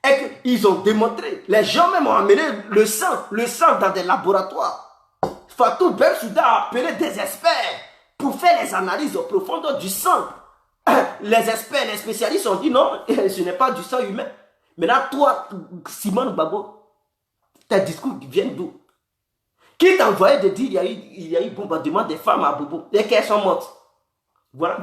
Et qu'ils ont démontré, les gens même ont amené le sang dans des laboratoires. Fatou Bensouda a appelé des experts pour faire les analyses en profondeur du sang. Les experts, les spécialistes ont dit non, ce n'est pas du sang humain. Maintenant, toi, Simone Gbagbo, tes discours viennent d'où? Qui t'a envoyé de dire il y a eu bombardement des femmes à Bobo et qu'elles sont mortes? Voilà.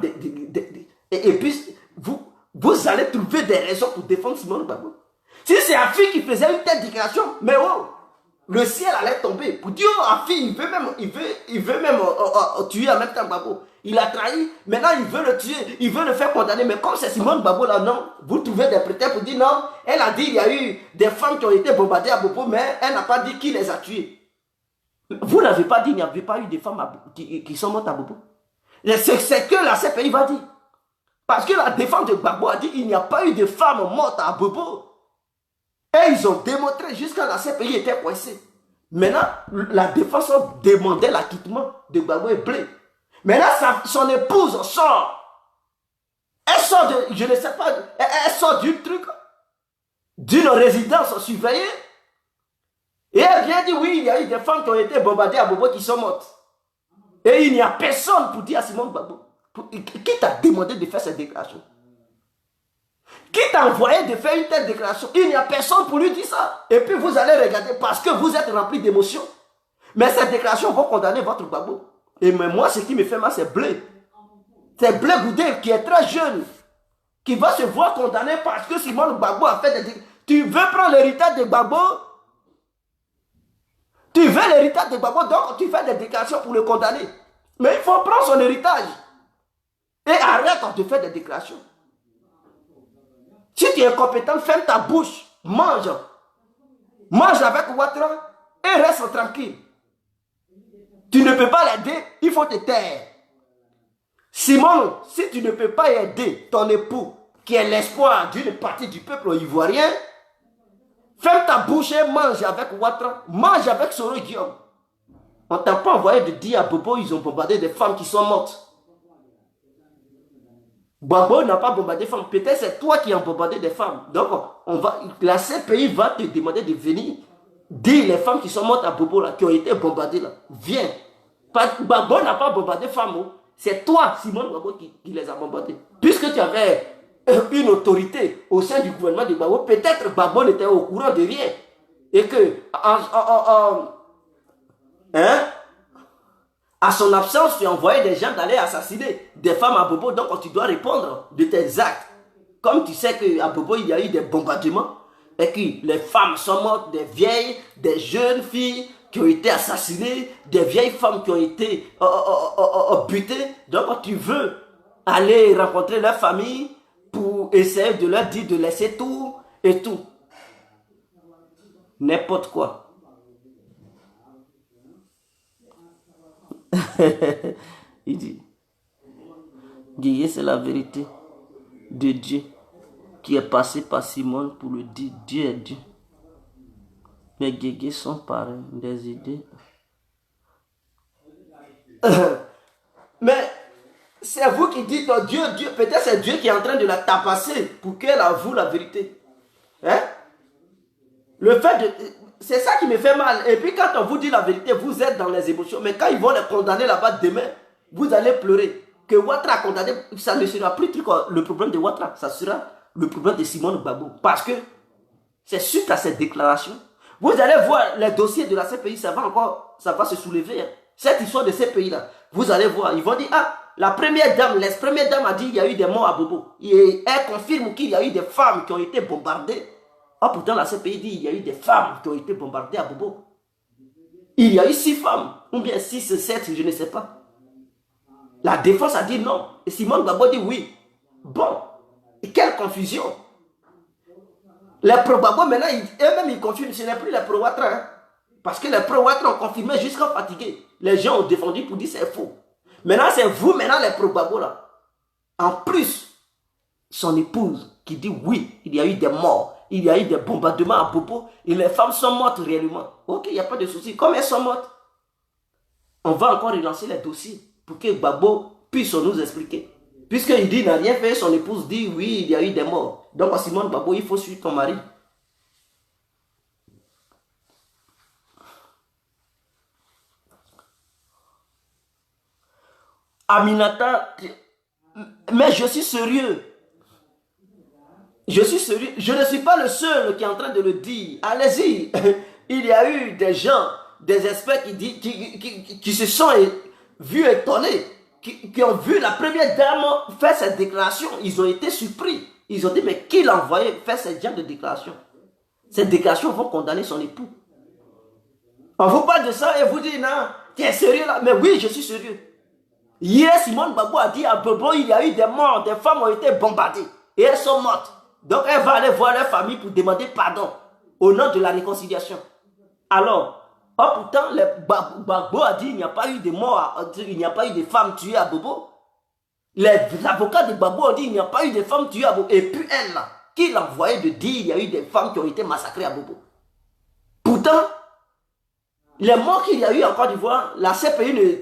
Et puis, vous allez trouver des raisons pour défendre Simone Gbagbo. Si c'est Afi qui faisait une telle déclaration, mais oh, le ciel allait tomber. Pour dire, oh, Afi, il veut même tuer en même temps Gbagbo. Il a trahi, maintenant il veut le tuer, il veut le faire condamner. Mais comme c'est Simone Gbagbo là, non, vous trouvez des prétextes pour dire non. Elle a dit il y a eu des femmes qui ont été bombardées à Bobo, mais elle n'a pas dit qui les a tuées. Vous n'avez pas dit il n'y avait pas eu de femmes qui sont mortes à Bobo. C'est que la CPI va dire. Parce que la défense de Gbagbo a dit il n'y a pas eu de femmes mortes à Bobo. Et ils ont démontré jusqu'à la CPI était coincée. Maintenant, la défense a demandé l'acquittement de Gbagbo et Blé. Maintenant, son épouse sort. Elle sort de, je ne sais pas, elle sort d'un truc, d'une résidence surveillée. Et elle vient dire, oui, il y a eu des femmes qui ont été bombardées à Bobo qui sont mortes. Et il n'y a personne pour dire à Simone Gbagbo. Qui t'a demandé de faire cette déclaration? Qui t'a envoyé de faire une telle déclaration? Il n'y a personne pour lui dire ça. Et puis vous allez regarder parce que vous êtes rempli d'émotions. Mais cette déclaration va condamner votre Gbagbo. Et moi, ce qui me fait mal, c'est Blé. C'est Blé Goudé qui est très jeune, qui va se voir condamné parce que Simone Gbagbo a fait des déclarations. Tu veux prendre l'héritage de Gbagbo? Tu veux l'héritage de Gbagbo, donc tu fais des déclarations pour le condamner. Mais il faut prendre son héritage. Et arrête de faire des déclarations. Si tu es incompétent, ferme ta bouche, mange. Mange avec Ouattara et reste tranquille. Tu ne peux pas l'aider, il faut te taire. Simone, si tu ne peux pas aider ton époux, qui est l'espoir d'une partie du peuple ivoirien, ferme ta bouche et mange avec Ouattara, mange avec Soro Guillaume. On ne t'a pas envoyé de dire à Bobo, ils ont bombardé des femmes qui sont mortes. Gbagbo n'a pas bombardé des femmes. Peut-être c'est toi qui as bombardé des femmes. Donc, la CPI va te demander de venir dire les femmes qui sont mortes à Bobo, là, qui ont été bombardées. Là. Viens. Gbagbo n'a pas bombardé des femmes. C'est toi, Simone Gbagbo, qui les a bombardées. Puisque tu avais une autorité au sein du gouvernement de Gbagbo, peut-être Gbagbo n'était au courant de rien. Et que, à son absence, tu as envoyé des gens d'aller assassiner des femmes à Bobo, donc tu dois répondre de tes actes. Comme tu sais qu'à Bobo, il y a eu des bombardements, et que les femmes sont mortes, des vieilles, des jeunes filles qui ont été assassinées, des vieilles femmes qui ont été butées. Donc tu veux aller rencontrer leur famille pour essayer de leur dire de laisser tout et tout. N'importe quoi. Il dit, Guillé, c'est la vérité de Dieu qui est passé par Simone pour le dire. Dieu est Dieu. Mais Guégué sont pareils, des idées. Mais c'est vous qui dites, oh, Dieu, peut-être c'est Dieu qui est en train de la tapasser pour qu'elle avoue la vérité. Hein? Le fait de... C'est ça qui me fait mal. Et puis quand on vous dit la vérité, vous êtes dans les émotions. Mais quand ils vont les condamner là-bas demain, vous allez pleurer. Que Ouattara a condamné, ça ne sera plus le problème de Ouattara. Ça sera le problème de Simone Gbagbo. Parce que c'est suite à cette déclaration. Vous allez voir les dossiers de la CPI, ça va se soulever. Hein. Cette histoire de ces pays-là, vous allez voir. Ils vont dire, ah, la première dame a dit qu'il y a eu des morts à Bobo. Et elle confirme qu'il y a eu des femmes qui ont été bombardées. Ah, pourtant, la CPI dit qu'il y a eu des femmes qui ont été bombardées à Bobo. Il y a eu 6 femmes, ou bien 6, 7, je ne sais pas. La défense a dit non. Et Simone Gbagbo dit oui. Bon, quelle confusion. Les pro-Gbagbo, maintenant, eux-mêmes, ils confirment. Ce n'est plus les pro-Ouattara. Hein? Parce que les pro-Ouattara ont confirmé jusqu'à fatiguer. Les gens ont défendu pour dire c'est faux. Maintenant, c'est vous, maintenant, les pro-Gbagbo, là. En plus, son épouse qui dit oui, il y a eu des morts, il y a eu des bombardements à Bobo, et les femmes sont mortes réellement. Ok, il n'y a pas de souci. Comme elles sont mortes, on va encore relancer les dossiers pour que Gbagbo puisse nous expliquer. Puisqu'il dit qu'il n'a rien fait, son épouse dit oui, il y a eu des morts. Donc, Simone Gbagbo, il faut suivre ton mari. Aminata, mais je suis sérieux. Je suis sérieux. Je ne suis pas le seul qui est en train de le dire. Allez-y. Il y a eu des gens, des experts qui se sont vus étonnés, qui ont vu la première dame faire cette déclaration. Ils ont été surpris. Ils ont dit, mais qui l'a envoyé faire cette genre de déclaration? Ces déclarations vont condamner son époux. On vous parle de ça et vous dites, non, tu es sérieux là? Mais oui, je suis sérieux. Hier, Simone Gbagbo a dit à Bobo, il y a eu des morts, des femmes ont été bombardées et elles sont mortes. Donc elle va aller voir leur famille pour demander pardon au nom de la réconciliation. Alors, pourtant, Gbagbo a dit il n'y a pas eu de morts, il n'y a pas eu de femmes tuées à Bobo. Les avocats de Gbagbo ont dit il n'y a pas eu de femmes tuées à Bobo. Et puis elle, là, qui l'a envoyé de dire il y a eu des femmes qui ont été massacrées à Bobo. Pourtant, les morts qu'il y a eu en Côte d'Ivoire, la CPI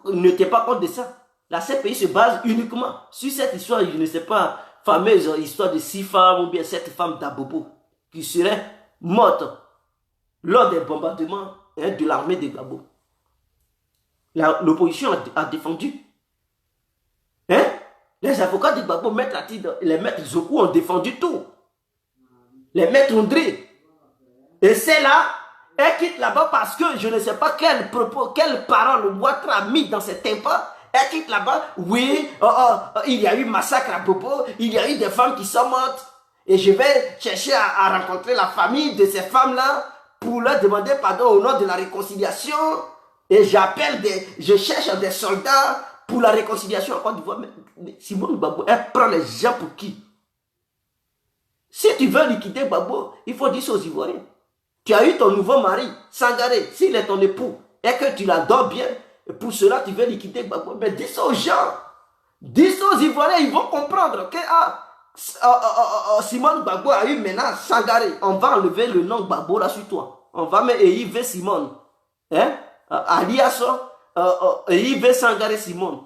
ne tient pas compte de ça. La CPI se base uniquement sur cette histoire, je ne sais pas, fameuse histoire de 6 femmes ou bien 7 femmes d'Abobo qui seraient mortes lors des bombardements de l'armée de Gbagbo. L'opposition a défendu. Hein? Les avocats de Gbagbo, les maîtres Zokou ont défendu tout. Les maîtres Ondré. Et c'est là, elle quitte là-bas parce que je ne sais pas quelle parole Ouattara a mis dans cet impasse. Elle quitte là-bas, oui, il y a eu massacre à Bobo, il y a eu des femmes qui sont mortes. Et je vais chercher à rencontrer la famille de ces femmes-là pour leur demander pardon au nom de la réconciliation. Et je cherche des soldats pour la réconciliation en Côte d'Ivoire. Mais Simone Gbagbo, elle prend les gens pour qui? Si tu veux liquider Gbagbo, il faut dire ça aux Ivoiriens. Tu as eu ton nouveau mari, Sangaré, s'il est ton époux, et que tu l'adores bien, et pour cela tu veux liquider Gbagbo. Mais dis ça aux gens, dis ça aux Ivoiriens, ils vont comprendre que Simone Gbagbo a eu maintenant Sangaré. On va enlever le nom Gbagbo là sur toi. On va mettre Yves Simone. Hein? Alias Yves Sangaré Simone.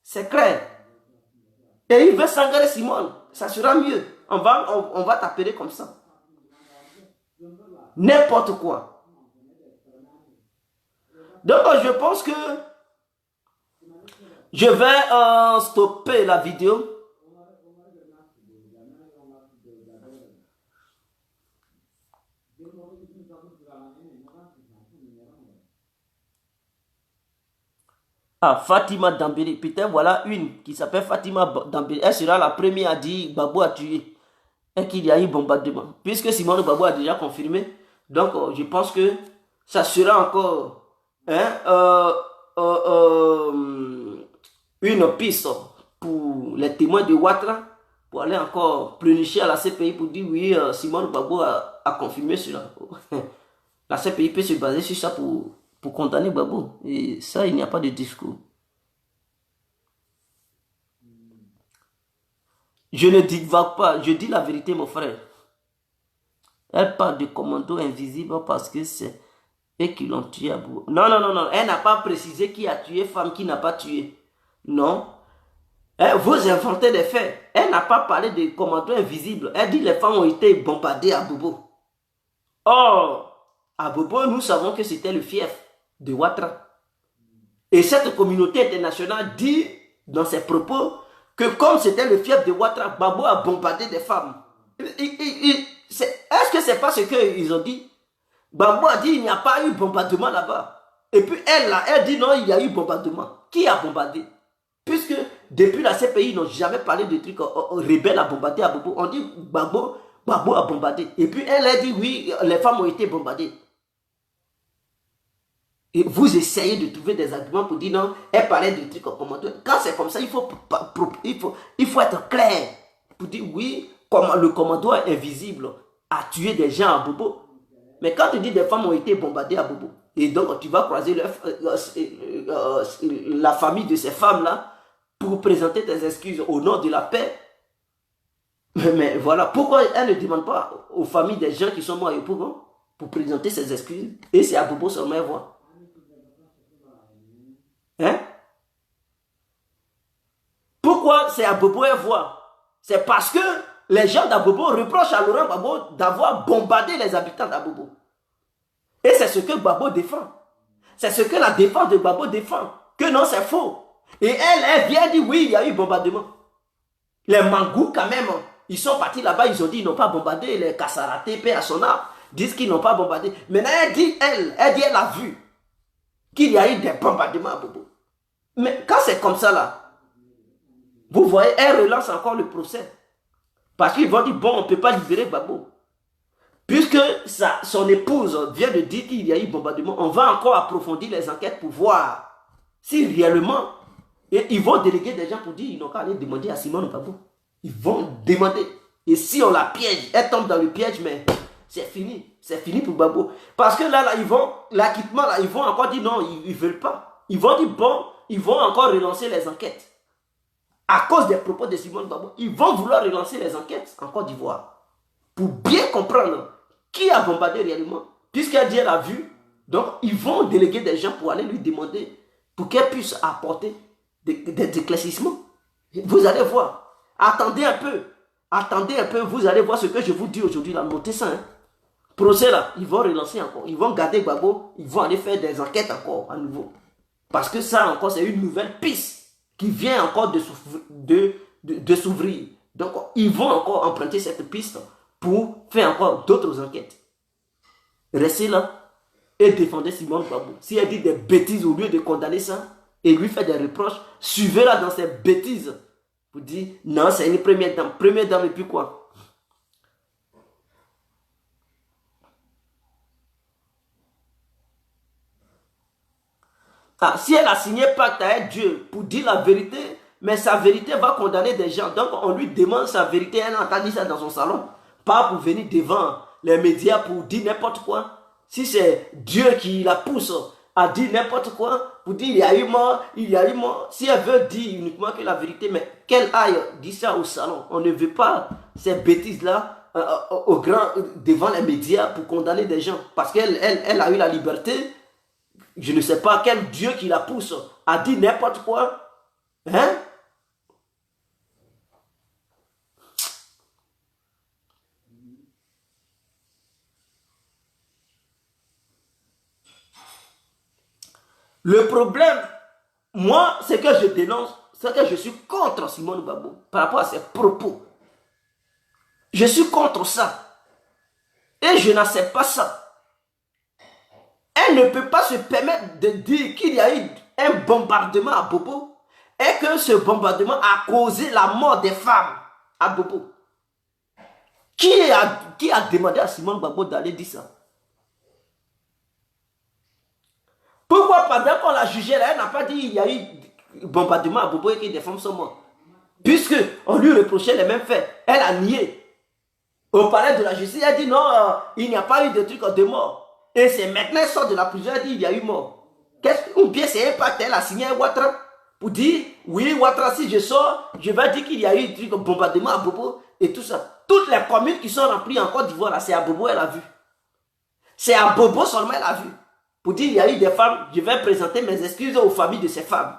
C'est clair. Yves Sangaré Simone, ça sera mieux. On va t'appeler comme ça. N'importe quoi. Donc je pense que je vais stopper la vidéo. Ah, Fatima Dambélé. Putain, voilà une qui s'appelle Fatima Dambélé. Elle sera la première à dire Gbagbo a tué et qu'il y a eu bombardement. Puisque Simone Gbagbo a déjà confirmé. Donc, je pense que ça sera encore une piste pour les témoins de Ouattara pour aller encore plénicher à la CPI pour dire oui, Simone Gbagbo a confirmé cela. La CPI peut se baser sur ça pour condamner Gbagbo. Et ça, il n'y a pas de discours. Je ne divague pas, je dis la vérité, mon frère. Elle parle de commando invisible parce que c'est eux qui l'ont tué à bout. Non, non, non, non. Elle n'a pas précisé qui a tué, femme qui n'a pas tué. Non. Vous inventez des faits. Elle n'a pas parlé de commando invisible. Elle dit que les femmes ont été bombardées à Bobo. Or, à Bobo, nous savons que c'était le fief de Ouattara. Et cette communauté internationale dit dans ses propos que comme c'était le fief de Ouattara, Gbagbo a bombardé des femmes. Est-ce que c'est pas ce qu'ils ont dit? Gbagbo a dit il n'y a pas eu bombardement là-bas. Et puis elle dit non, il y a eu bombardement. Qui a bombardé? Puisque depuis la CPI, ils n'ont jamais parlé de trucs rebelles à bombarder à Bobo. On dit Gbagbo a bombardé. Et puis elle a dit oui, les femmes ont été bombardées. Et vous essayez de trouver des arguments pour dire non, elle parlait de trucs comme commando. Quand c'est comme ça, il faut être clair pour dire oui, le commando invisible a tué des gens à Bobo. Mais quand tu dis des femmes ont été bombardées à Bobo, et donc tu vas croiser la famille de ces femmes-là pour présenter tes excuses au nom de la paix. Mais voilà, pourquoi elle ne demande pas aux familles des gens qui sont morts pour présenter ses excuses? Et c'est à Bobo seulement voir. Hein? Pourquoi c'est à Bobo et voir? C'est parce que les gens d'Abobo reprochent à Laurent Gbagbo d'avoir bombardé les habitants d'Abobo. Et c'est ce que Gbagbo défend. C'est ce que la défense de Gbagbo défend. Que non, c'est faux. Et elle vient dire oui, il y a eu bombardement. Les Mangou, quand même, ils sont partis là-bas, ils ont dit ils n'ont pas bombardé. Les Kassaraté, paix à son âme, disent qu'ils n'ont pas bombardé. Maintenant, elle a vu qu'il y a eu des bombardements à Bobo. Mais quand c'est comme ça là, vous voyez, elle relance encore le procès. Parce qu'ils vont dire, bon, on ne peut pas libérer Gbagbo. Puisque son épouse vient de dire qu'il y a eu bombardement, on va encore approfondir les enquêtes pour voir si réellement, et ils vont déléguer des gens pour dire, ils n'ont qu'à aller demander à Simone Gbagbo. Ils vont demander. Et si on la piège, elle tombe dans le piège, mais c'est fini. C'est fini pour Gbagbo. Parce que là l'acquittement, là, ils vont encore dire non, ils ne veulent pas. Ils vont dire bon, ils vont encore relancer les enquêtes. À cause des propos de Simone Gbagbo, ils vont vouloir relancer les enquêtes en Côte d'Ivoire. Pour bien comprendre qui a bombardé réellement. Puisqu'elle dit elle a vu, donc ils vont déléguer des gens pour aller lui demander, pour qu'elle puisse apporter des éclaircissements. Vous allez voir. Attendez un peu, vous allez voir ce que je vous dis aujourd'hui, là, notez ça. Hein. Procès là, ils vont relancer encore, ils vont garder Gbagbo, ils vont aller faire des enquêtes encore à nouveau. Parce que ça encore, c'est une nouvelle piste qui vient encore de s'ouvrir. Donc, ils vont encore emprunter cette piste pour faire encore d'autres enquêtes. Restez là et défendez Simone Gbagbo. Si elle dit des bêtises, au lieu de condamner ça et lui faire des reproches, suivez-la dans ses bêtises. Vous dites, non, c'est une première dame. Première dame et puis quoi? Ah, si elle a signé pacte avec Dieu pour dire la vérité, mais sa vérité va condamner des gens. Donc on lui demande sa vérité, elle a dit ça dans son salon. Pas pour venir devant les médias pour dire n'importe quoi. Si c'est Dieu qui la pousse à dire n'importe quoi, pour dire il y a eu mort, il y a eu mort. Si elle veut dire uniquement que la vérité, mais qu'elle aille dire ça au salon. On ne veut pas ces bêtises-là devant les médias pour condamner des gens. Parce qu'elle a eu la liberté. Je ne sais pas quel Dieu qui la pousse à dire n'importe quoi. Hein? Le problème, moi, c'est que je dénonce, c'est que je suis contre Simone Gbagbo par rapport à ses propos. Je suis contre ça. Et je n'accepte pas ça. Elle ne peut pas se permettre de dire qu'il y a eu un bombardement à Bobo et que ce bombardement a causé la mort des femmes à Bobo. Qui a demandé à Simone Gbagbo d'aller dire ça? Pourquoi pendant qu'on l'a jugé là, elle n'a pas dit qu'il y a eu bombardement à Bobo et que des femmes sont mortes? Puisque on lui reprochait les mêmes faits. Elle a nié. Au palais de la justice, elle dit non, il n'y a pas eu de truc de mort. Et c'est maintenant elle sort de la prison, elle dit il y a eu mort. Ou bien c'est un pacte, elle a signé un Ouattara pour dire oui, Ouattara, si je sors, je vais dire qu'il y a eu des trucs de bombardement à Bobo et tout ça. Toutes les communes qui sont remplies en Côte d'Ivoire, c'est à Bobo, elle a vu. C'est à Bobo seulement, elle a vu. Pour dire il y a eu des femmes, je vais présenter mes excuses aux familles de ces femmes.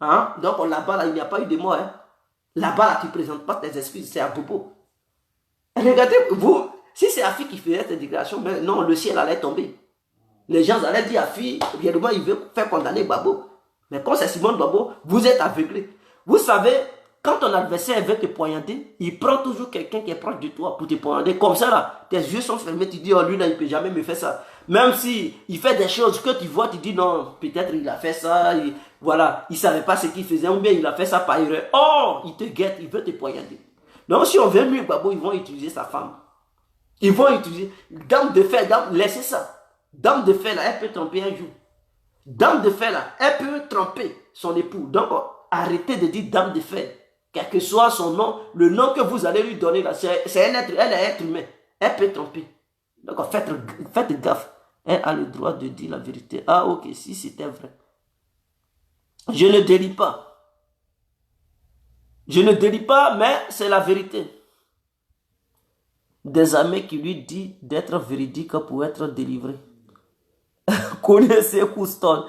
Hein? Donc là-bas, là, il n'y a pas eu de mort. Hein? Là-bas, là, tu ne présentes pas tes excuses, c'est à Bobo. Regardez, vous, si c'est Afi qui faisait cette déclaration, ben non, le ciel allait tomber. Les gens allaient dire Afi, réellement, il veut faire condamner Gbagbo. Mais quand c'est Simone Gbagbo, vous êtes aveuglé. Vous savez, quand ton adversaire veut te poignarder, il prend toujours quelqu'un qui est proche de toi pour te poignarder. Comme ça, là, tes yeux sont fermés, tu dis, oh, lui, là, il ne peut jamais me faire ça. Même si il fait des choses que tu vois, tu dis, non, peut-être il a fait ça, voilà, il ne savait pas ce qu'il faisait, ou bien il a fait ça par erreur. Oh, il te guette, il veut te poignarder. Donc, si on veut mieux Gbagbo, ils vont utiliser sa femme. Ils vont utiliser. Dame de fer, laissez ça. Dame de fer, là, elle peut tromper un jour. Dame de fer, là, elle peut tromper son époux. Donc, arrêtez de dire dame de fer. Quel que soit son nom, le nom que vous allez lui donner, là, c'est un être, elle est être humain. Elle peut tromper. Donc, faites gaffe. Elle a le droit de dire la vérité. Ah, ok, si c'était vrai. Je ne délie pas. Je ne délie pas, mais c'est la vérité. Des amis qui lui disent d'être véridique pour être délivré. Connaissez Couston.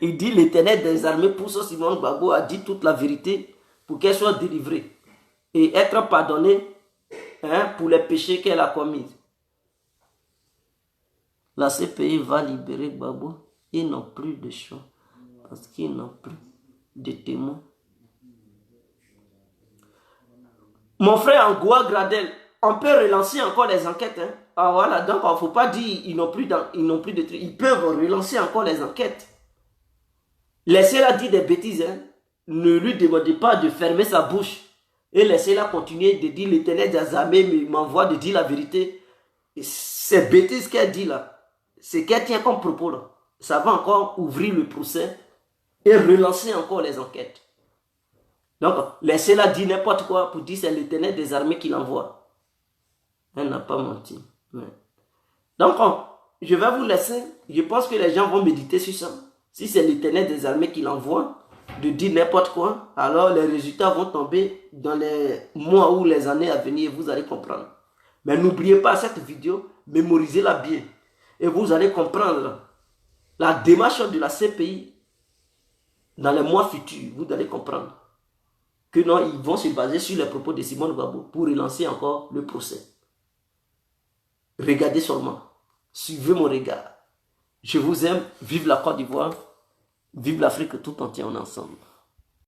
Il dit l'Éternel des armées pousse Simon Gbagbo a dit toute la vérité pour qu'elle soit délivrée et être pardonnée pour les péchés qu'elle a commis. La CPI va libérer Gbagbo. Ils n'ont plus de choix parce qu'ils n'ont plus de témoins. Mon frère Angoua Gradel, on peut relancer encore les enquêtes. Hein. Ah voilà, donc il ne faut pas dire ils n'ont plus de trucs. Ils peuvent relancer encore les enquêtes. Laissez-la dire des bêtises. Hein. Ne lui demandez pas de fermer sa bouche. Et laissez-la continuer de dire l'Éternel des armées m'envoie de dire la vérité. Et ces bêtises qu'elle dit là, c'est qu'elle tient comme propos là. Ça va encore ouvrir le procès et relancer encore les enquêtes. Donc, laissez-la dire n'importe quoi pour dire c'est l'Éternel des armées qui l'envoie. Elle n'a pas menti. Ouais. Donc, je vais vous laisser. Je pense que les gens vont méditer sur ça. Si c'est l'Éternel des armées qui l'envoie, de dire n'importe quoi, alors les résultats vont tomber dans les mois ou les années à venir et vous allez comprendre. Mais n'oubliez pas cette vidéo, mémorisez-la bien. Et vous allez comprendre la démarche de la CPI dans les mois futurs. Vous allez comprendre que non, ils vont se baser sur les propos de Simone Gbagbo pour relancer encore le procès. Regardez seulement. Suivez mon regard. Je vous aime. Vive la Côte d'Ivoire. Vive l'Afrique tout entière, on est ensemble.